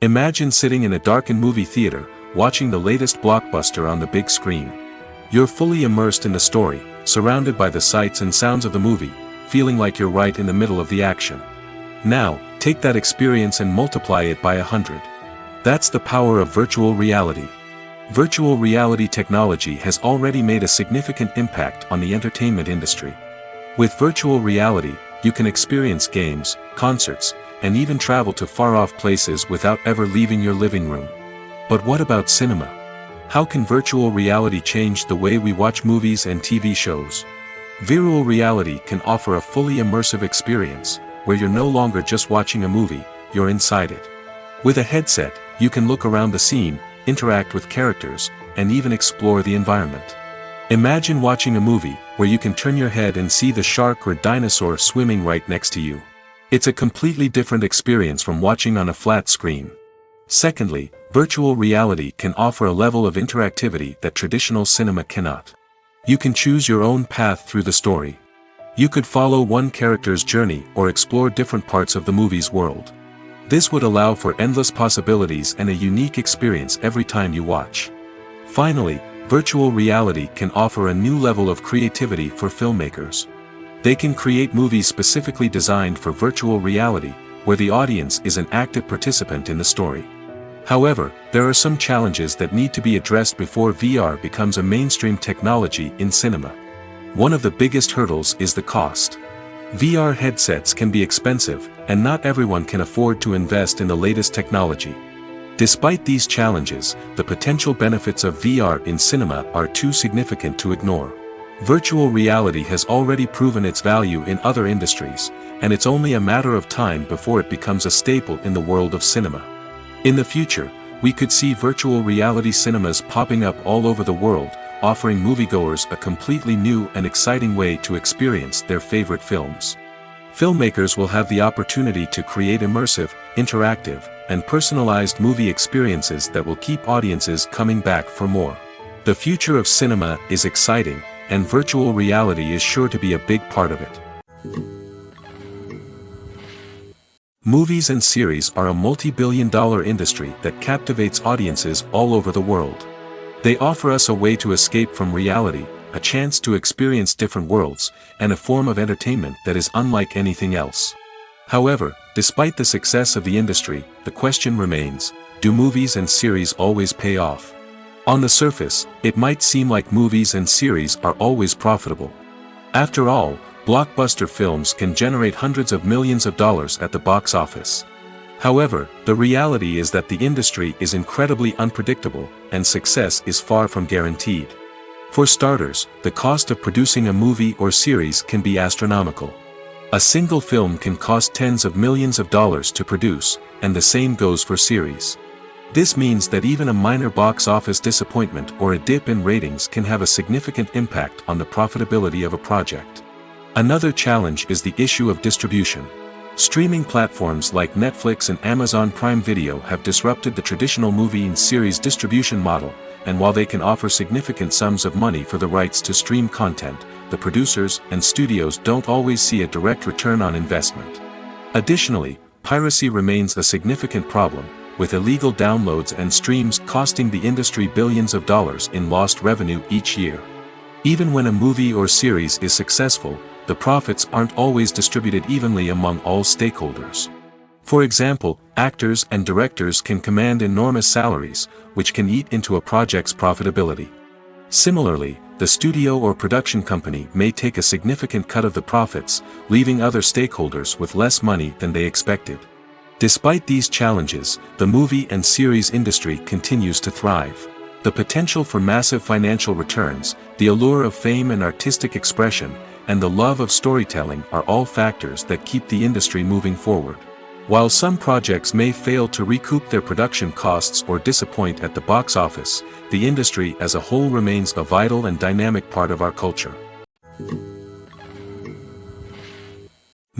Imagine sitting in a darkened movie theater, watching the latest blockbuster on the big screen. You're fully immersed in the story, surrounded by the sights and sounds of the movie, feeling like you're right in the middle of the action. Now, take that experience and multiply it by 100. That's the power of virtual reality. Virtual reality technology has already made a significant impact on the entertainment industry. With virtual reality, you can experience games, concerts, and even travel to far-off places without ever leaving your living room. But what about cinema? How can virtual reality change the way we watch movies and TV shows? Virtual reality can offer a fully immersive experience, where you're no longer just watching a movie, you're inside it. With a headset, you can look around the scene, interact with characters, and even explore the environment. Imagine watching a movie where you can turn your head and see the shark or dinosaur swimming right next to you. It's a completely different experience from watching on a flat screen. Secondly, virtual reality can offer a level of interactivity that traditional cinema cannot. You can choose your own path through the story. You could follow one character's journey or explore different parts of the movie's world. This would allow for endless possibilities and a unique experience every time you watch. Finally, virtual reality can offer a new level of creativity for filmmakers. They can create movies specifically designed for virtual reality, where the audience is an active participant in the story. However, there are some challenges that need to be addressed before VR becomes a mainstream technology in cinema. One of the biggest hurdles is the cost. VR headsets can be expensive, and not everyone can afford to invest in the latest technology. Despite these challenges, the potential benefits of VR in cinema are too significant to ignore. Virtual reality has already proven its value in other industries, and it's only a matter of time before it becomes a staple in the world of cinema. In the future, we could see virtual reality cinemas popping up all over the world, offering moviegoers a completely new and exciting way to experience their favorite films. Filmmakers will have the opportunity to create immersive, interactive, and personalized movie experiences that will keep audiences coming back for more. The future of cinema is exciting, and virtual reality is sure to be a big part of it. Movies and series are a multi-billion-dollar industry that captivates audiences all over the world. They offer us a way to escape from reality, a chance to experience different worlds, and a form of entertainment that is unlike anything else. However, despite the success of the industry, the question remains, do movies and series always pay off? On the surface, it might seem like movies and series are always profitable. After all, blockbuster films can generate hundreds of millions of dollars at the box office. However, the reality is that the industry is incredibly unpredictable, and success is far from guaranteed. For starters, the cost of producing a movie or series can be astronomical. A single film can cost tens of millions of dollars to produce, and the same goes for series. This means that even a minor box office disappointment or a dip in ratings can have a significant impact on the profitability of a project. Another challenge is the issue of distribution. Streaming platforms like Netflix and Amazon Prime Video have disrupted the traditional movie and series distribution model, and while they can offer significant sums of money for the rights to stream content, the producers and studios don't always see a direct return on investment. Additionally, piracy remains a significant problem, with illegal downloads and streams costing the industry billions of dollars in lost revenue each year. Even when a movie or series is successful, the profits aren't always distributed evenly among all stakeholders. For example, actors and directors can command enormous salaries, which can eat into a project's profitability. Similarly, the studio or production company may take a significant cut of the profits, leaving other stakeholders with less money than they expected. Despite these challenges, the movie and series industry continues to thrive. The potential for massive financial returns, the allure of fame and artistic expression, and the love of storytelling are all factors that keep the industry moving forward. While some projects may fail to recoup their production costs or disappoint at the box office, the industry as a whole remains a vital and dynamic part of our culture.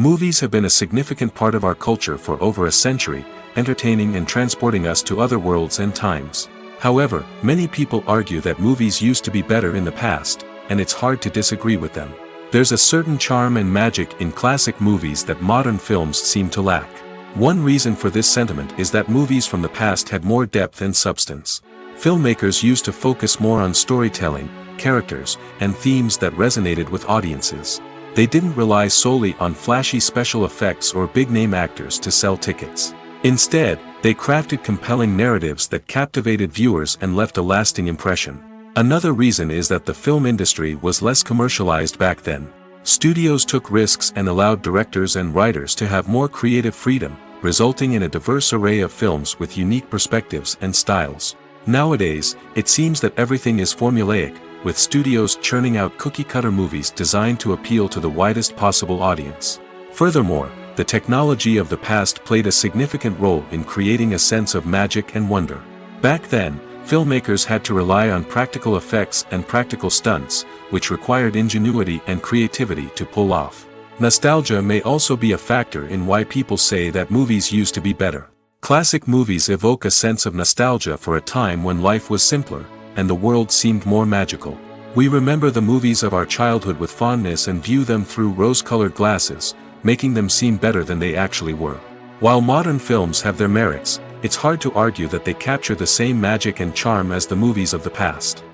Movies have been a significant part of our culture for over a century, entertaining and transporting us to other worlds and times. However, many people argue that movies used to be better in the past, and it's hard to disagree with them. There's a certain charm and magic in classic movies that modern films seem to lack. One reason for this sentiment is that movies from the past had more depth and substance. Filmmakers used to focus more on storytelling, characters, and themes that resonated with audiences. They didn't rely solely on flashy special effects or big-name actors to sell tickets. Instead, they crafted compelling narratives that captivated viewers and left a lasting impression. Another reason is that the film industry was less commercialized back then. Studios took risks and allowed directors and writers to have more creative freedom, resulting in a diverse array of films with unique perspectives and styles. Nowadays, it seems that everything is formulaic, with studios churning out cookie-cutter movies designed to appeal to the widest possible audience. Furthermore, the technology of the past played a significant role in creating a sense of magic and wonder. Back then, filmmakers had to rely on practical effects and practical stunts, which required ingenuity and creativity to pull off. Nostalgia may also be a factor in why people say that movies used to be better. Classic movies evoke a sense of nostalgia for a time when life was simpler, and the world seemed more magical. We remember the movies of our childhood with fondness and view them through rose-colored glasses, making them seem better than they actually were. While modern films have their merits, it's hard to argue that they capture the same magic and charm as the movies of the past.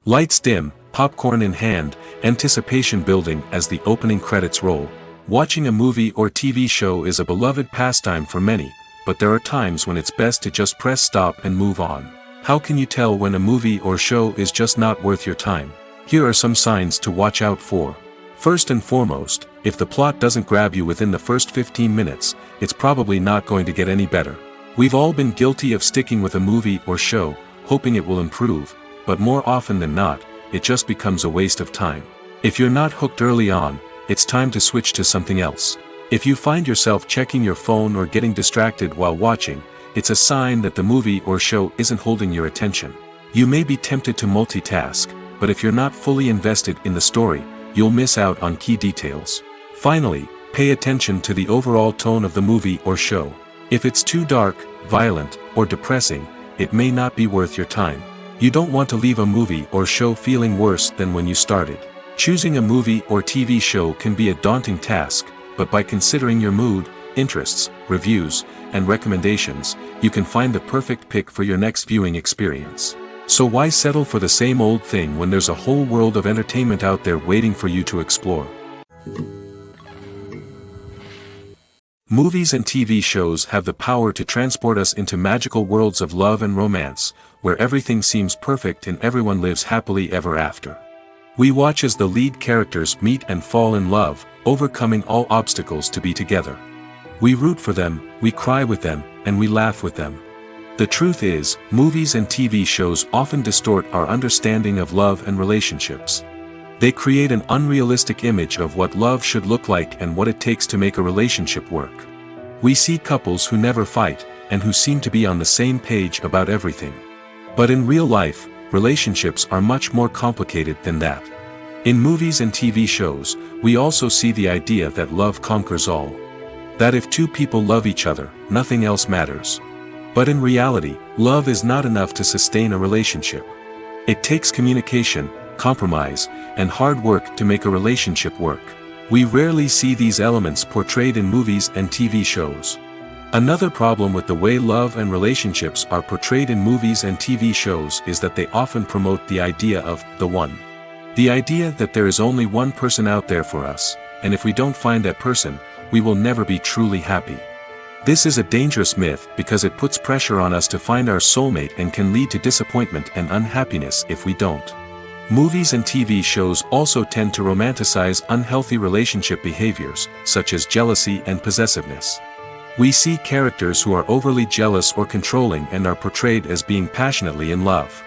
Lights dim, popcorn in hand, anticipation building as the opening credits roll. Watching a movie or TV show is a beloved pastime for many, but there are times when it's best to just press stop and move on. How can you tell when a movie or show is just not worth your time? Here are some signs to watch out for. First and foremost, if the plot doesn't grab you within the first 15 minutes, it's probably not going to get any better. We've all been guilty of sticking with a movie or show, hoping it will improve, but more often than not, it just becomes a waste of time. If you're not hooked early on, it's time to switch to something else. If you find yourself checking your phone or getting distracted while watching, it's a sign that the movie or show isn't holding your attention. You may be tempted to multitask, but if you're not fully invested in the story, you'll miss out on key details. Finally, pay attention to the overall tone of the movie or show. If it's too dark, violent, or depressing, it may not be worth your time. You don't want to leave a movie or show feeling worse than when you started. Choosing a movie or TV show can be a daunting task, but by considering your mood, interests, reviews, and recommendations, you can find the perfect pick for your next viewing experience. So why settle for the same old thing when there's a whole world of entertainment out there waiting for you to explore? Movies and TV shows have the power to transport us into magical worlds of love and romance, where everything seems perfect and everyone lives happily ever after. We watch as the lead characters meet and fall in love, overcoming all obstacles to be together. We root for them, we cry with them, and we laugh with them. The truth is, movies and TV shows often distort our understanding of love and relationships. They create an unrealistic image of what love should look like and what it takes to make a relationship work. We see couples who never fight, and who seem to be on the same page about everything. But in real life, relationships are much more complicated than that. In movies and TV shows, we also see the idea that love conquers all. That if two people love each other, nothing else matters. But in reality, love is not enough to sustain a relationship. It takes communication, compromise, and hard work to make a relationship work. We rarely see these elements portrayed in movies and TV shows. Another problem with the way love and relationships are portrayed in movies and TV shows is that they often promote the idea of the one. The idea that there is only one person out there for us, and if we don't find that person, we will never be truly happy. This is a dangerous myth because it puts pressure on us to find our soulmate and can lead to disappointment and unhappiness if we don't. Movies and TV shows also tend to romanticize unhealthy relationship behaviors, such as jealousy and possessiveness. We see characters who are overly jealous or controlling and are portrayed as being passionately in love.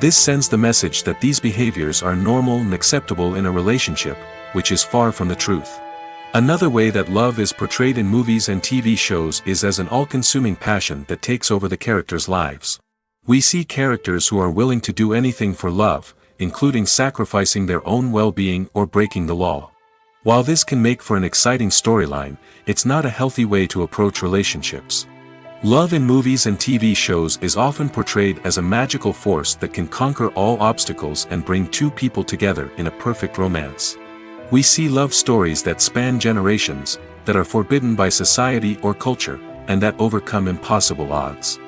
This sends the message that these behaviors are normal and acceptable in a relationship, which is far from the truth. Another way that love is portrayed in movies and TV shows is as an all-consuming passion that takes over the characters' lives. We see characters who are willing to do anything for love, including sacrificing their own well-being or breaking the law. While this can make for an exciting storyline, it's not a healthy way to approach relationships. Love in movies and TV shows is often portrayed as a magical force that can conquer all obstacles and bring two people together in a perfect romance. We see love stories that span generations, that are forbidden by society or culture, and that overcome impossible odds.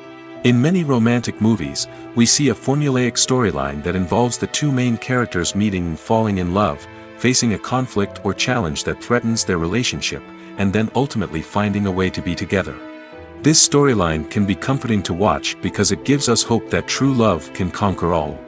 In many romantic movies, we see a formulaic storyline that involves the two main characters meeting and falling in love, facing a conflict or challenge that threatens their relationship, and then ultimately finding a way to be together. This storyline can be comforting to watch because it gives us hope that true love can conquer all.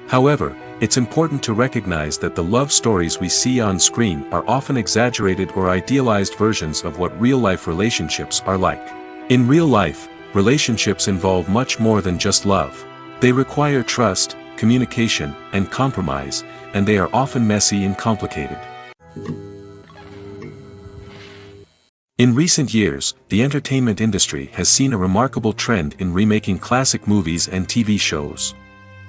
However, it's important to recognize that the love stories we see on screen are often exaggerated or idealized versions of what real-life relationships are like. In real life, relationships involve much more than just love. They require trust, communication, and compromise, and they are often messy and complicated. In recent years, the entertainment industry has seen a remarkable trend in remaking classic movies and TV shows.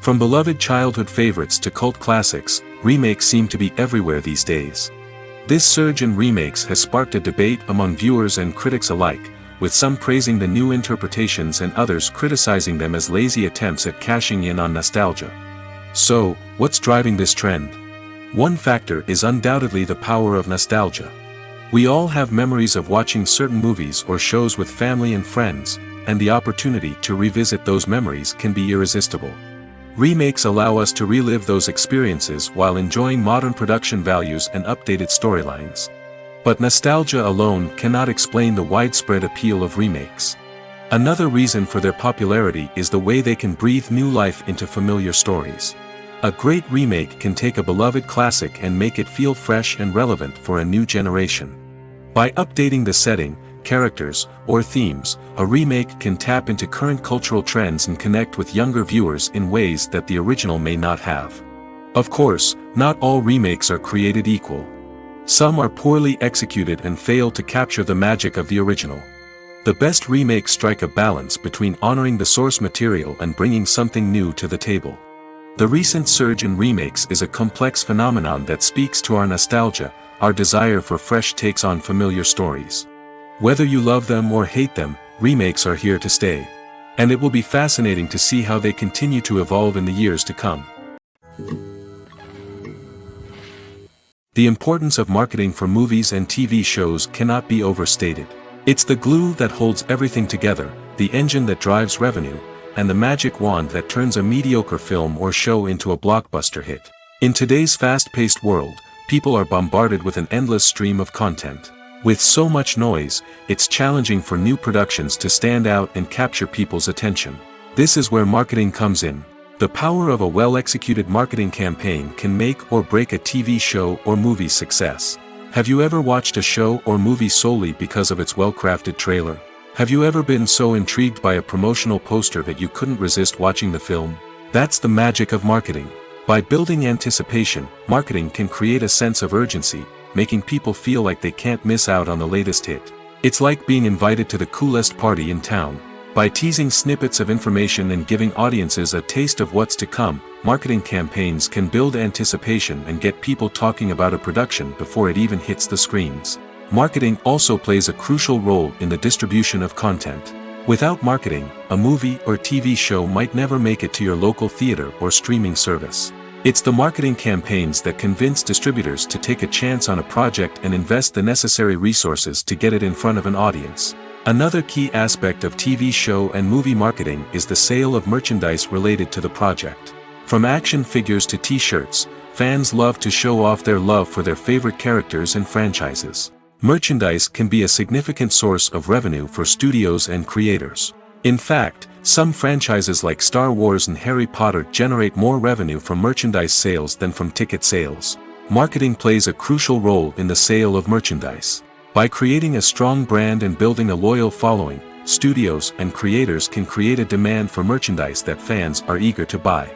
From beloved childhood favorites to cult classics, remakes seem to be everywhere these days. This surge in remakes has sparked a debate among viewers and critics alike, with some praising the new interpretations and others criticizing them as lazy attempts at cashing in on nostalgia. So, what's driving this trend? One factor is undoubtedly the power of nostalgia. We all have memories of watching certain movies or shows with family and friends, and the opportunity to revisit those memories can be irresistible. Remakes allow us to relive those experiences while enjoying modern production values and updated storylines. But nostalgia alone cannot explain the widespread appeal of remakes. Another reason for their popularity is the way they can breathe new life into familiar stories. A great remake can take a beloved classic and make it feel fresh and relevant for a new generation. By updating the setting, characters, or themes, a remake can tap into current cultural trends and connect with younger viewers in ways that the original may not have. Of course, not all remakes are created equal. Some are poorly executed and fail to capture the magic of the original. The best remakes strike a balance between honoring the source material and bringing something new to the table. The recent surge in remakes is a complex phenomenon that speaks to our nostalgia, our desire for fresh takes on familiar stories. Whether you love them or hate them, remakes are here to stay. And it will be fascinating to see how they continue to evolve in the years to come. The importance of marketing for movies and TV shows cannot be overstated. It's the glue that holds everything together, the engine that drives revenue, and the magic wand that turns a mediocre film or show into a blockbuster hit. In today's fast-paced world, people are bombarded with an endless stream of content. With so much noise, it's challenging for new productions to stand out and capture people's attention. This is where marketing comes in. The power of a well-executed marketing campaign can make or break a TV show or movie's success. Have you ever watched a show or movie solely because of its well-crafted trailer? Have you ever been so intrigued by a promotional poster that you couldn't resist watching the film? That's the magic of marketing. By building anticipation, marketing can create a sense of urgency, making people feel like they can't miss out on the latest hit. It's like being invited to the coolest party in town. By teasing snippets of information and giving audiences a taste of what's to come, marketing campaigns can build anticipation and get people talking about a production before it even hits the screens. Marketing also plays a crucial role in the distribution of content. Without marketing, a movie or TV show might never make it to your local theater or streaming service. It's the marketing campaigns that convince distributors to take a chance on a project and invest the necessary resources to get it in front of an audience. Another key aspect of TV show and movie marketing is the sale of merchandise related to the project. From action figures to t-shirts, fans love to show off their love for their favorite characters and franchises. Merchandise can be a significant source of revenue for studios and creators. In fact, some franchises like Star Wars and Harry Potter generate more revenue from merchandise sales than from ticket sales. Marketing plays a crucial role in the sale of merchandise. By creating a strong brand and building a loyal following, studios and creators can create a demand for merchandise that fans are eager to buy.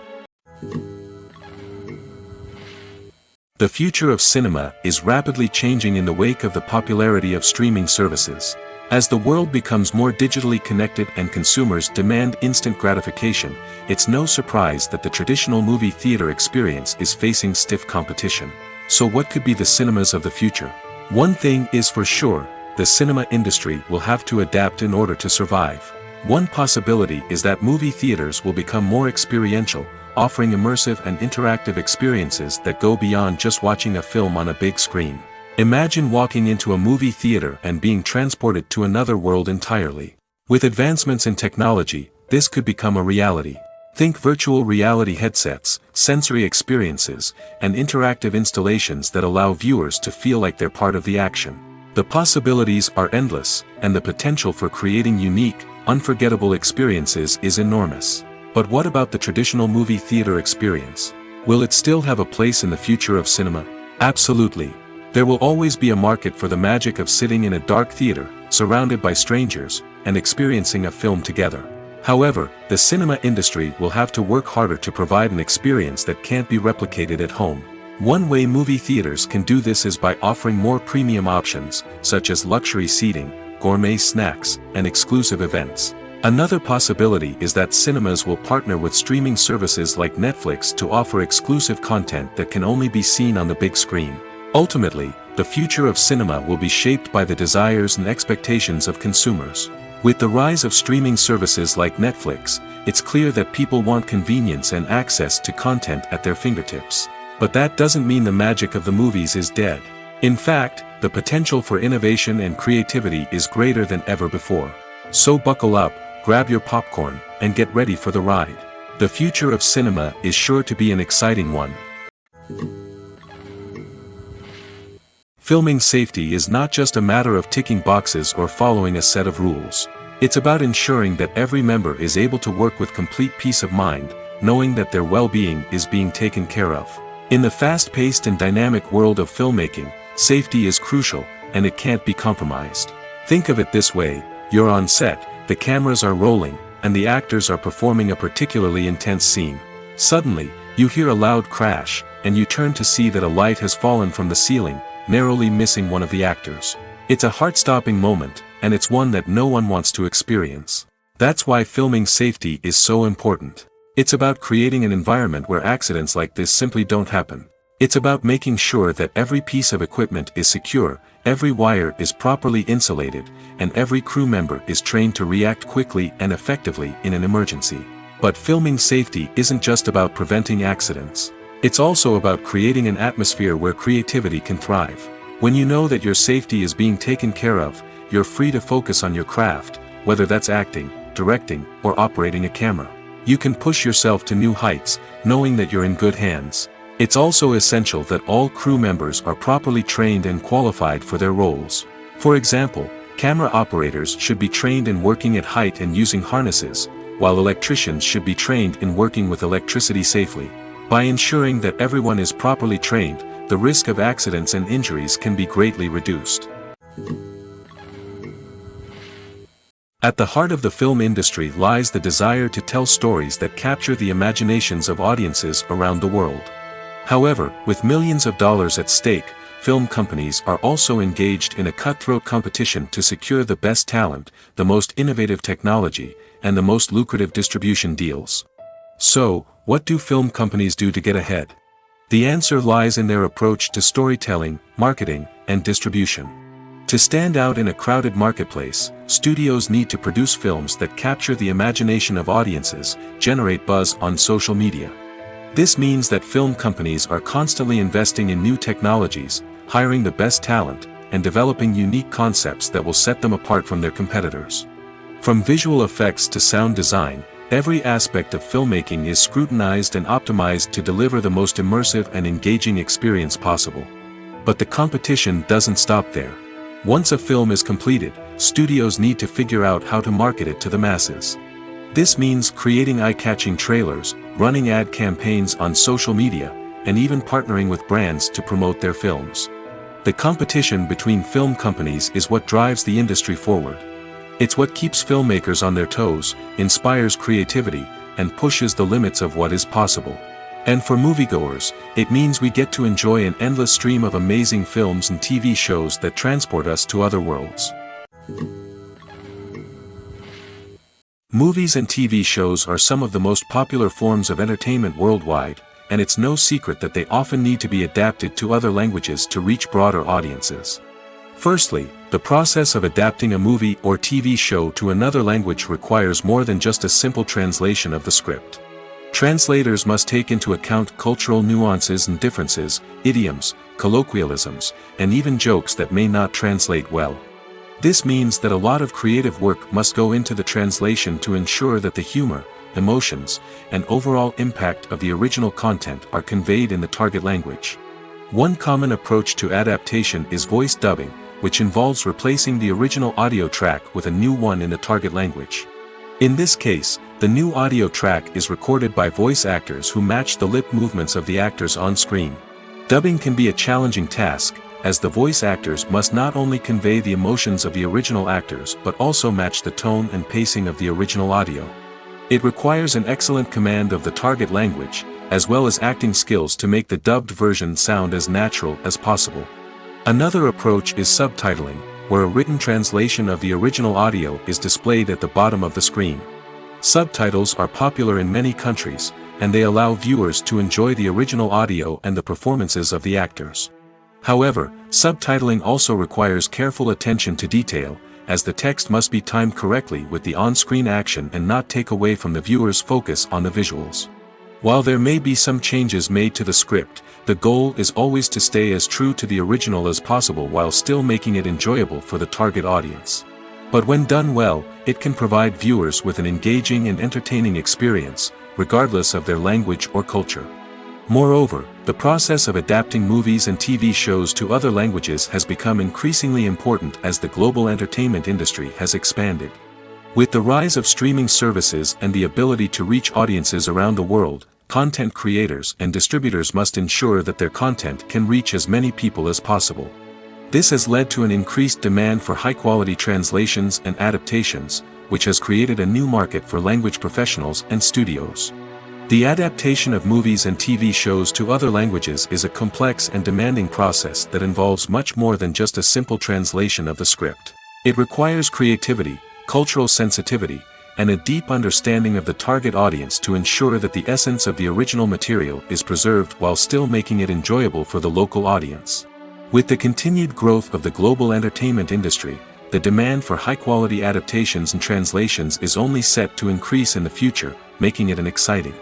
The future of cinema is rapidly changing in the wake of the popularity of streaming services. As the world becomes more digitally connected and consumers demand instant gratification, it's no surprise that the traditional movie theater experience is facing stiff competition. So what could be the cinemas of the future? One thing is for sure, the cinema industry will have to adapt in order to survive. One possibility is that movie theaters will become more experiential, offering immersive and interactive experiences that go beyond just watching a film on a big screen. Imagine walking into a movie theater and being transported to another world entirely. With advancements in technology, this could become a reality. Think virtual reality headsets, sensory experiences, and interactive installations that allow viewers to feel like they're part of the action. The possibilities are endless, and the potential for creating unique, unforgettable experiences is enormous. But what about the traditional movie theater experience? Will it still have a place in the future of cinema? Absolutely. There will always be a market for the magic of sitting in a dark theater, surrounded by strangers, and experiencing a film together. However, the cinema industry will have to work harder to provide an experience that can't be replicated at home. One way movie theaters can do this is by offering more premium options, such as luxury seating, gourmet snacks, and exclusive events. Another possibility is that cinemas will partner with streaming services like Netflix to offer exclusive content that can only be seen on the big screen. Ultimately, the future of cinema will be shaped by the desires and expectations of consumers. With the rise of streaming services like Netflix, it's clear that people want convenience and access to content at their fingertips. But that doesn't mean the magic of the movies is dead. In fact, the potential for innovation and creativity is greater than ever before. So buckle up, grab your popcorn, and get ready for the ride. The future of cinema is sure to be an exciting one. Filming safety is not just a matter of ticking boxes or following a set of rules. It's about ensuring that every member is able to work with complete peace of mind, knowing that their well-being is being taken care of. In the fast-paced and dynamic world of filmmaking, safety is crucial, and it can't be compromised. Think of it this way, you're on set, the cameras are rolling, and the actors are performing a particularly intense scene. Suddenly, you hear a loud crash, and you turn to see that a light has fallen from the ceiling, narrowly missing one of the actors. It's a heart-stopping moment, and it's one that no one wants to experience. That's why filming safety is so important. It's about creating an environment where accidents like this simply don't happen. It's about making sure that every piece of equipment is secure, every wire is properly insulated, and every crew member is trained to react quickly and effectively in an emergency. But filming safety isn't just about preventing accidents. It's also about creating an atmosphere where creativity can thrive. When you know that your safety is being taken care of, you're free to focus on your craft, whether that's acting, directing, or operating a camera. You can push yourself to new heights, knowing that you're in good hands. It's also essential that all crew members are properly trained and qualified for their roles. For example, camera operators should be trained in working at height and using harnesses, while electricians should be trained in working with electricity safely. By ensuring that everyone is properly trained, the risk of accidents and injuries can be greatly reduced. At the heart of the film industry lies the desire to tell stories that capture the imaginations of audiences around the world. However, with millions of dollars at stake, film companies are also engaged in a cutthroat competition to secure the best talent, the most innovative technology, and the most lucrative distribution deals. So, what do film companies do to get ahead? The answer lies in their approach to storytelling, marketing, and distribution. To stand out in a crowded marketplace, studios need to produce films that capture the imagination of audiences, generate buzz on social media. This means that film companies are constantly investing in new technologies, hiring the best talent, and developing unique concepts that will set them apart from their competitors. From visual effects to sound design, every aspect of filmmaking is scrutinized and optimized to deliver the most immersive and engaging experience possible. But the competition doesn't stop there. Once a film is completed, studios need to figure out how to market it to the masses. This means creating eye-catching trailers, running ad campaigns on social media, and even partnering with brands to promote their films. The competition between film companies is what drives the industry forward. It's what keeps filmmakers on their toes, inspires creativity, and pushes the limits of what is possible. And for moviegoers, it means we get to enjoy an endless stream of amazing films and TV shows that transport us to other worlds. Movies and TV shows are some of the most popular forms of entertainment worldwide, and it's no secret that they often need to be adapted to other languages to reach broader audiences. Firstly, the process of adapting a movie or TV show to another language requires more than just a simple translation of the script. Translators must take into account cultural nuances and differences, idioms, colloquialisms, and even jokes that may not translate well. This means that a lot of creative work must go into the translation to ensure that the humor, emotions, and overall impact of the original content are conveyed in the target language. One common approach to adaptation is voice dubbing, which involves replacing the original audio track with a new one in the target language. In this case, the new audio track is recorded by voice actors who match the lip movements of the actors on screen. Dubbing can be a challenging task, as the voice actors must not only convey the emotions of the original actors but also match the tone and pacing of the original audio. It requires an excellent command of the target language, as well as acting skills to make the dubbed version sound as natural as possible. Another approach is subtitling, where a written translation of the original audio is displayed at the bottom of the screen. Subtitles are popular in many countries, and they allow viewers to enjoy the original audio and the performances of the actors. However, subtitling also requires careful attention to detail, as the text must be timed correctly with the on-screen action and not take away from the viewer's focus on the visuals. While there may be some changes made to the script, the goal is always to stay as true to the original as possible while still making it enjoyable for the target audience. But when done well, it can provide viewers with an engaging and entertaining experience, regardless of their language or culture. Moreover, the process of adapting movies and TV shows to other languages has become increasingly important as the global entertainment industry has expanded. With the rise of streaming services and the ability to reach audiences around the world, content creators and distributors must ensure that their content can reach as many people as possible. This has led to an increased demand for high-quality translations and adaptations, which has created a new market for language professionals and studios. The adaptation of movies and TV shows to other languages is a complex and demanding process that involves much more than just a simple translation of the script. It requires creativity, cultural sensitivity, and a deep understanding of the target audience to ensure that the essence of the original material is preserved while still making it enjoyable for the local audience. With the continued growth of the global entertainment industry, the demand for high-quality adaptations and translations is only set to increase in the future, making it an exciting.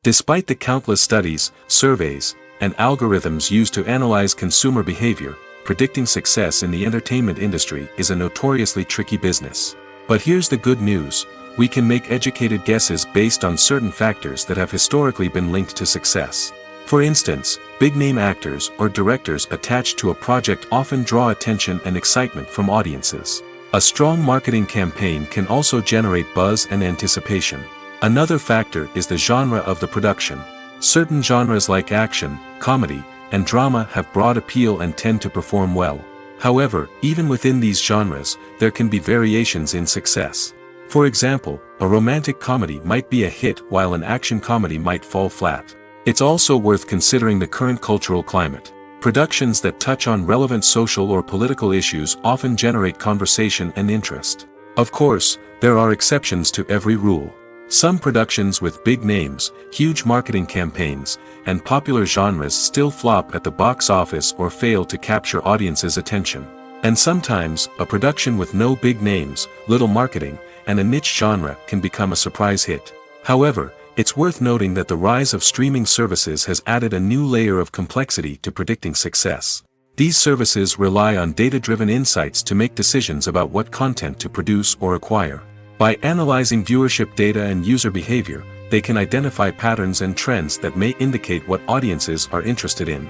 Despite the countless studies, surveys, and algorithms used to analyze consumer behavior, predicting success in the entertainment industry is a notoriously tricky business. But here's the good news: we can make educated guesses based on certain factors that have historically been linked to success. For instance, big-name actors or directors attached to a project often draw attention and excitement from audiences. A strong marketing campaign can also generate buzz and anticipation. Another factor is the genre of the production. Certain genres like action, comedy, and drama have broad appeal and tend to perform well. However, even within these genres, there can be variations in success. For example, a romantic comedy might be a hit while an action comedy might fall flat. It's also worth considering the current cultural climate. Productions that touch on relevant social or political issues often generate conversation and interest. Of course, there are exceptions to every rule. Some productions with big names, huge marketing campaigns, and popular genres still flop at the box office or fail to capture audiences' attention. And sometimes, a production with no big names, little marketing, and a niche genre can become a surprise hit. However, it's worth noting that the rise of streaming services has added a new layer of complexity to predicting success. These services rely on data-driven insights to make decisions about what content to produce or acquire. By analyzing viewership data and user behavior, they can identify patterns and trends that may indicate what audiences are interested in.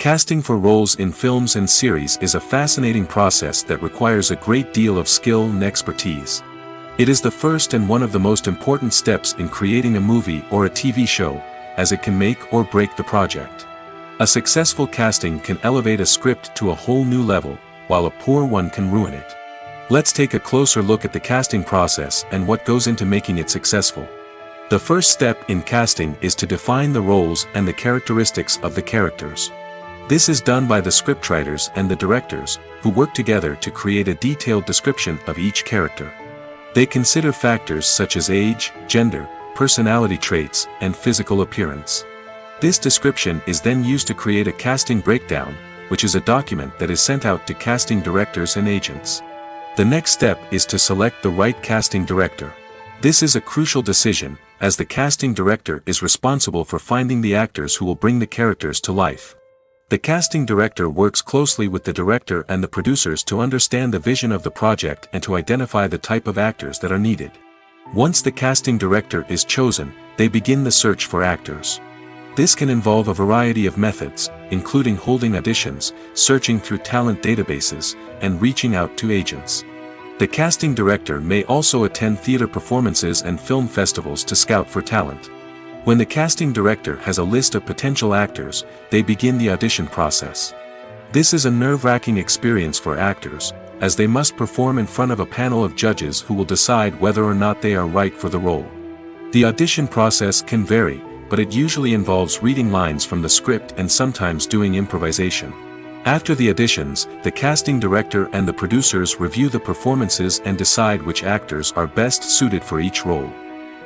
Casting for roles in films and series is a fascinating process that requires a great deal of skill and expertise. It is the first and one of the most important steps in creating a movie or a TV show, as it can make or break the project. A successful casting can elevate a script to a whole new level, while a poor one can ruin it. Let's take a closer look at the casting process and what goes into making it successful. The first step in casting is to define the roles and the characteristics of the characters. This is done by the scriptwriters and the directors, who work together to create a detailed description of each character. They consider factors such as age, gender, personality traits, and physical appearance. This description is then used to create a casting breakdown, which is a document that is sent out to casting directors and agents. The next step is to select the right casting director. This is a crucial decision, as the casting director is responsible for finding the actors who will bring the characters to life. The casting director works closely with the director and the producers to understand the vision of the project and to identify the type of actors that are needed. Once the casting director is chosen, they begin the search for actors. This can involve a variety of methods, including holding auditions, searching through talent databases, and reaching out to agents. The casting director may also attend theater performances and film festivals to scout for talent. When the casting director has a list of potential actors, they begin the audition process. This is a nerve-wracking experience for actors, as they must perform in front of a panel of judges who will decide whether or not they are right for the role. The audition process can vary, but it usually involves reading lines from the script and sometimes doing improvisation. After the auditions, the casting director and the producers review the performances and decide which actors are best suited for each role.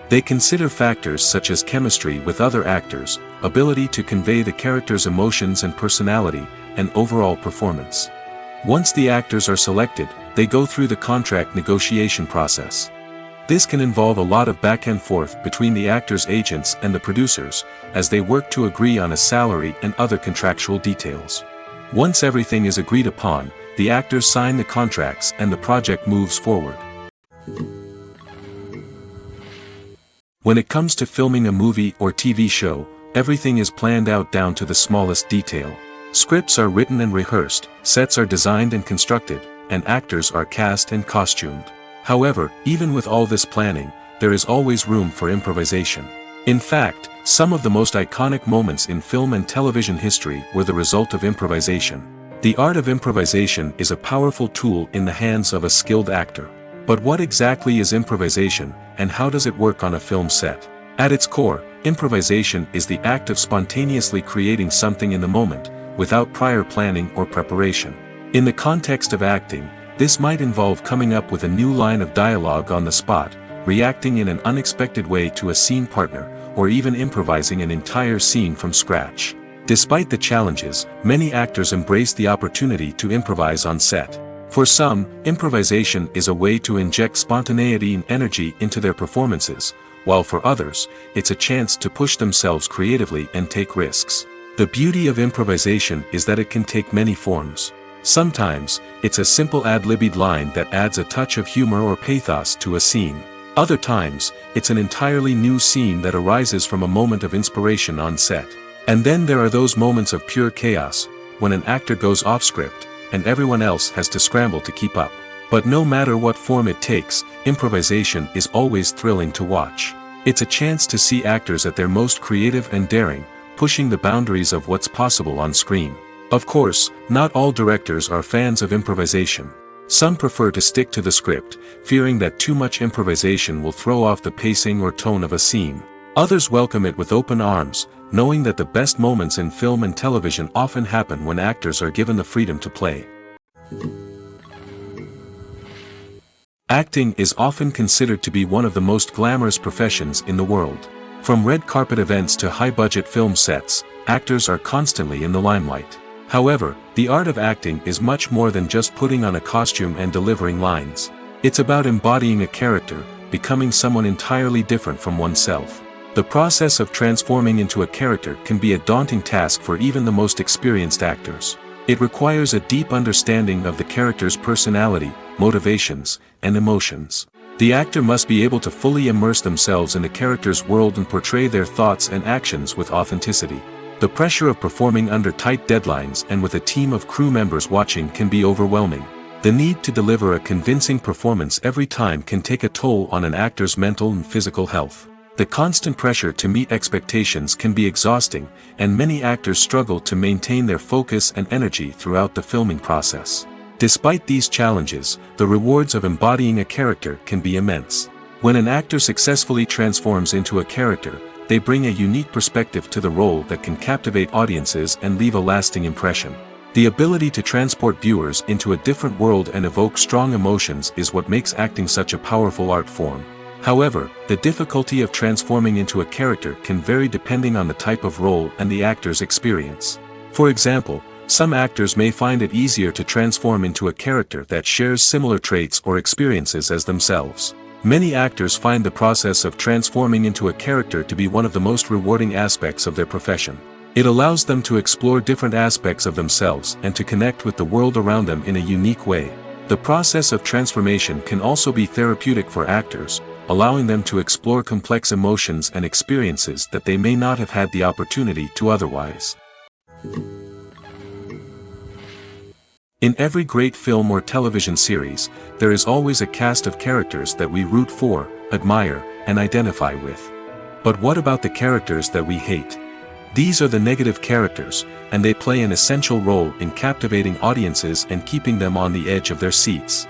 They consider factors such as chemistry with other actors, ability to convey the character's emotions and personality, and overall performance. Once the actors are selected, they go through the contract negotiation process. This can involve a lot of back and forth between the actors' agents and the producers, as they work to agree on a salary and other contractual details. Once everything is agreed upon, the actors sign the contracts and the project moves forward. When it comes to filming a movie or TV show, everything is planned out down to the smallest detail. Scripts are written and rehearsed, sets are designed and constructed, and actors are cast and costumed. However, even with all this planning, there is always room for improvisation. In fact, some of the most iconic moments in film and television history were the result of improvisation. The art of improvisation is a powerful tool in the hands of a skilled actor. But what exactly is improvisation, and how does it work on a film set? At its core, improvisation is the act of spontaneously creating something in the moment, without prior planning or preparation. In the context of acting, this might involve coming up with a new line of dialogue on the spot, reacting in an unexpected way to a scene partner, or even improvising an entire scene from scratch. Despite the challenges, many actors embrace the opportunity to improvise on set. For some, improvisation is a way to inject spontaneity and energy into their performances, while for others, it's a chance to push themselves creatively and take risks. The beauty of improvisation is that it can take many forms. Sometimes, it's a simple ad-libbed line that adds a touch of humor or pathos to a scene. Other times, it's an entirely new scene that arises from a moment of inspiration on set. And then there are those moments of pure chaos, when an actor goes off script, and everyone else has to scramble to keep up. But no matter what form it takes, improvisation is always thrilling to watch. It's a chance to see actors at their most creative and daring, pushing the boundaries of what's possible on screen. Of course, not all directors are fans of improvisation. Some prefer to stick to the script, fearing that too much improvisation will throw off the pacing or tone of a scene. Others welcome it with open arms, knowing that the best moments in film and television often happen when actors are given the freedom to play. Acting is often considered to be one of the most glamorous professions in the world. From red carpet events to high-budget film sets, actors are constantly in the limelight. However, the art of acting is much more than just putting on a costume and delivering lines. It's about embodying a character, becoming someone entirely different from oneself. The process of transforming into a character can be a daunting task for even the most experienced actors. It requires a deep understanding of the character's personality, motivations, and emotions. The actor must be able to fully immerse themselves in the character's world and portray their thoughts and actions with authenticity. The pressure of performing under tight deadlines and with a team of crew members watching can be overwhelming. The need to deliver a convincing performance every time can take a toll on an actor's mental and physical health. The constant pressure to meet expectations can be exhausting, and many actors struggle to maintain their focus and energy throughout the filming process. Despite these challenges, the rewards of embodying a character can be immense. When an actor successfully transforms into a character, they bring a unique perspective to the role that can captivate audiences and leave a lasting impression. The ability to transport viewers into a different world and evoke strong emotions is what makes acting such a powerful art form. However, the difficulty of transforming into a character can vary depending on the type of role and the actor's experience. For example, some actors may find it easier to transform into a character that shares similar traits or experiences as themselves. Many actors find the process of transforming into a character to be one of the most rewarding aspects of their profession. It allows them to explore different aspects of themselves and to connect with the world around them in a unique way. The process of transformation can also be therapeutic for actors, allowing them to explore complex emotions and experiences that they may not have had the opportunity to otherwise. In every great film or television series, there is always a cast of characters that we root for, admire, and identify with. But what about the characters that we hate? These are the negative characters, and they play an essential role in captivating audiences and keeping them on the edge of their seats.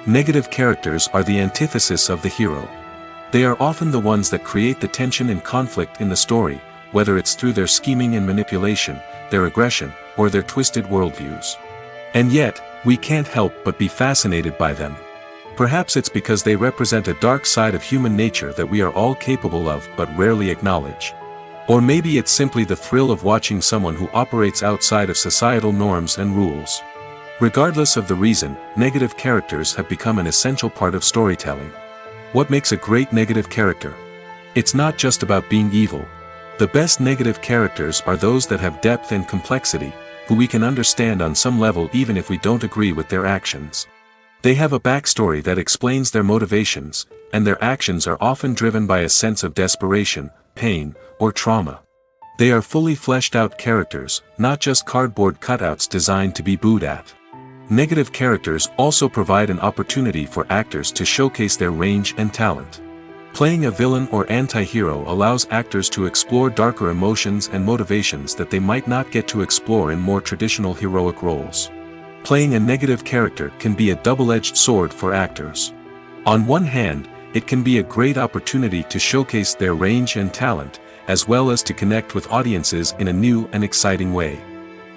Negative characters are the antithesis of the hero. They are often the ones that create the tension and conflict in the story, whether it's through their scheming and manipulation, their aggression, or their twisted worldviews. And yet, we can't help but be fascinated by them. Perhaps it's because they represent a dark side of human nature that we are all capable of but rarely acknowledge. Or maybe it's simply the thrill of watching someone who operates outside of societal norms and rules. Regardless of the reason, negative characters have become an essential part of storytelling. What makes a great negative character? It's not just about being evil. The best negative characters are those that have depth and complexity, who we can understand on some level even if we don't agree with their actions. They have a backstory that explains their motivations, and their actions are often driven by a sense of desperation, pain, or trauma. They are fully fleshed out characters, not just cardboard cutouts designed to be booed at. Negative characters also provide an opportunity for actors to showcase their range and talent. Playing a villain or anti-hero allows actors to explore darker emotions and motivations that they might not get to explore in more traditional heroic roles. Playing a negative character can be a double-edged sword for actors. On one hand, it can be a great opportunity to showcase their range and talent, as well as to connect with audiences in a new and exciting way.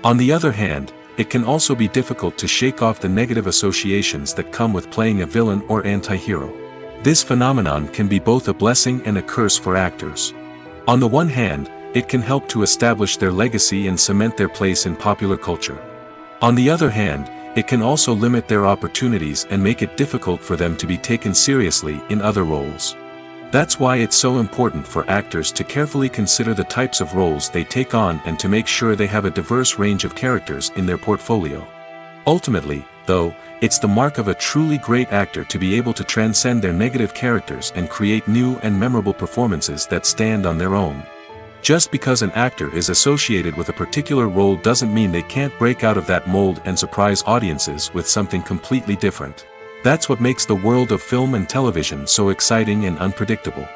On the other hand, it can also be difficult to shake off the negative associations that come with playing a villain or anti-hero. This phenomenon can be both a blessing and a curse for actors. On the one hand, it can help to establish their legacy and cement their place in popular culture. On the other hand, it can also limit their opportunities and make it difficult for them to be taken seriously in other roles. That's why it's so important for actors to carefully consider the types of roles they take on and to make sure they have a diverse range of characters in their portfolio. Ultimately, though, it's the mark of a truly great actor to be able to transcend their negative characters and create new and memorable performances that stand on their own. Just because an actor is associated with a particular role doesn't mean they can't break out of that mold and surprise audiences with something completely different. That's what makes the world of film and television so exciting and unpredictable.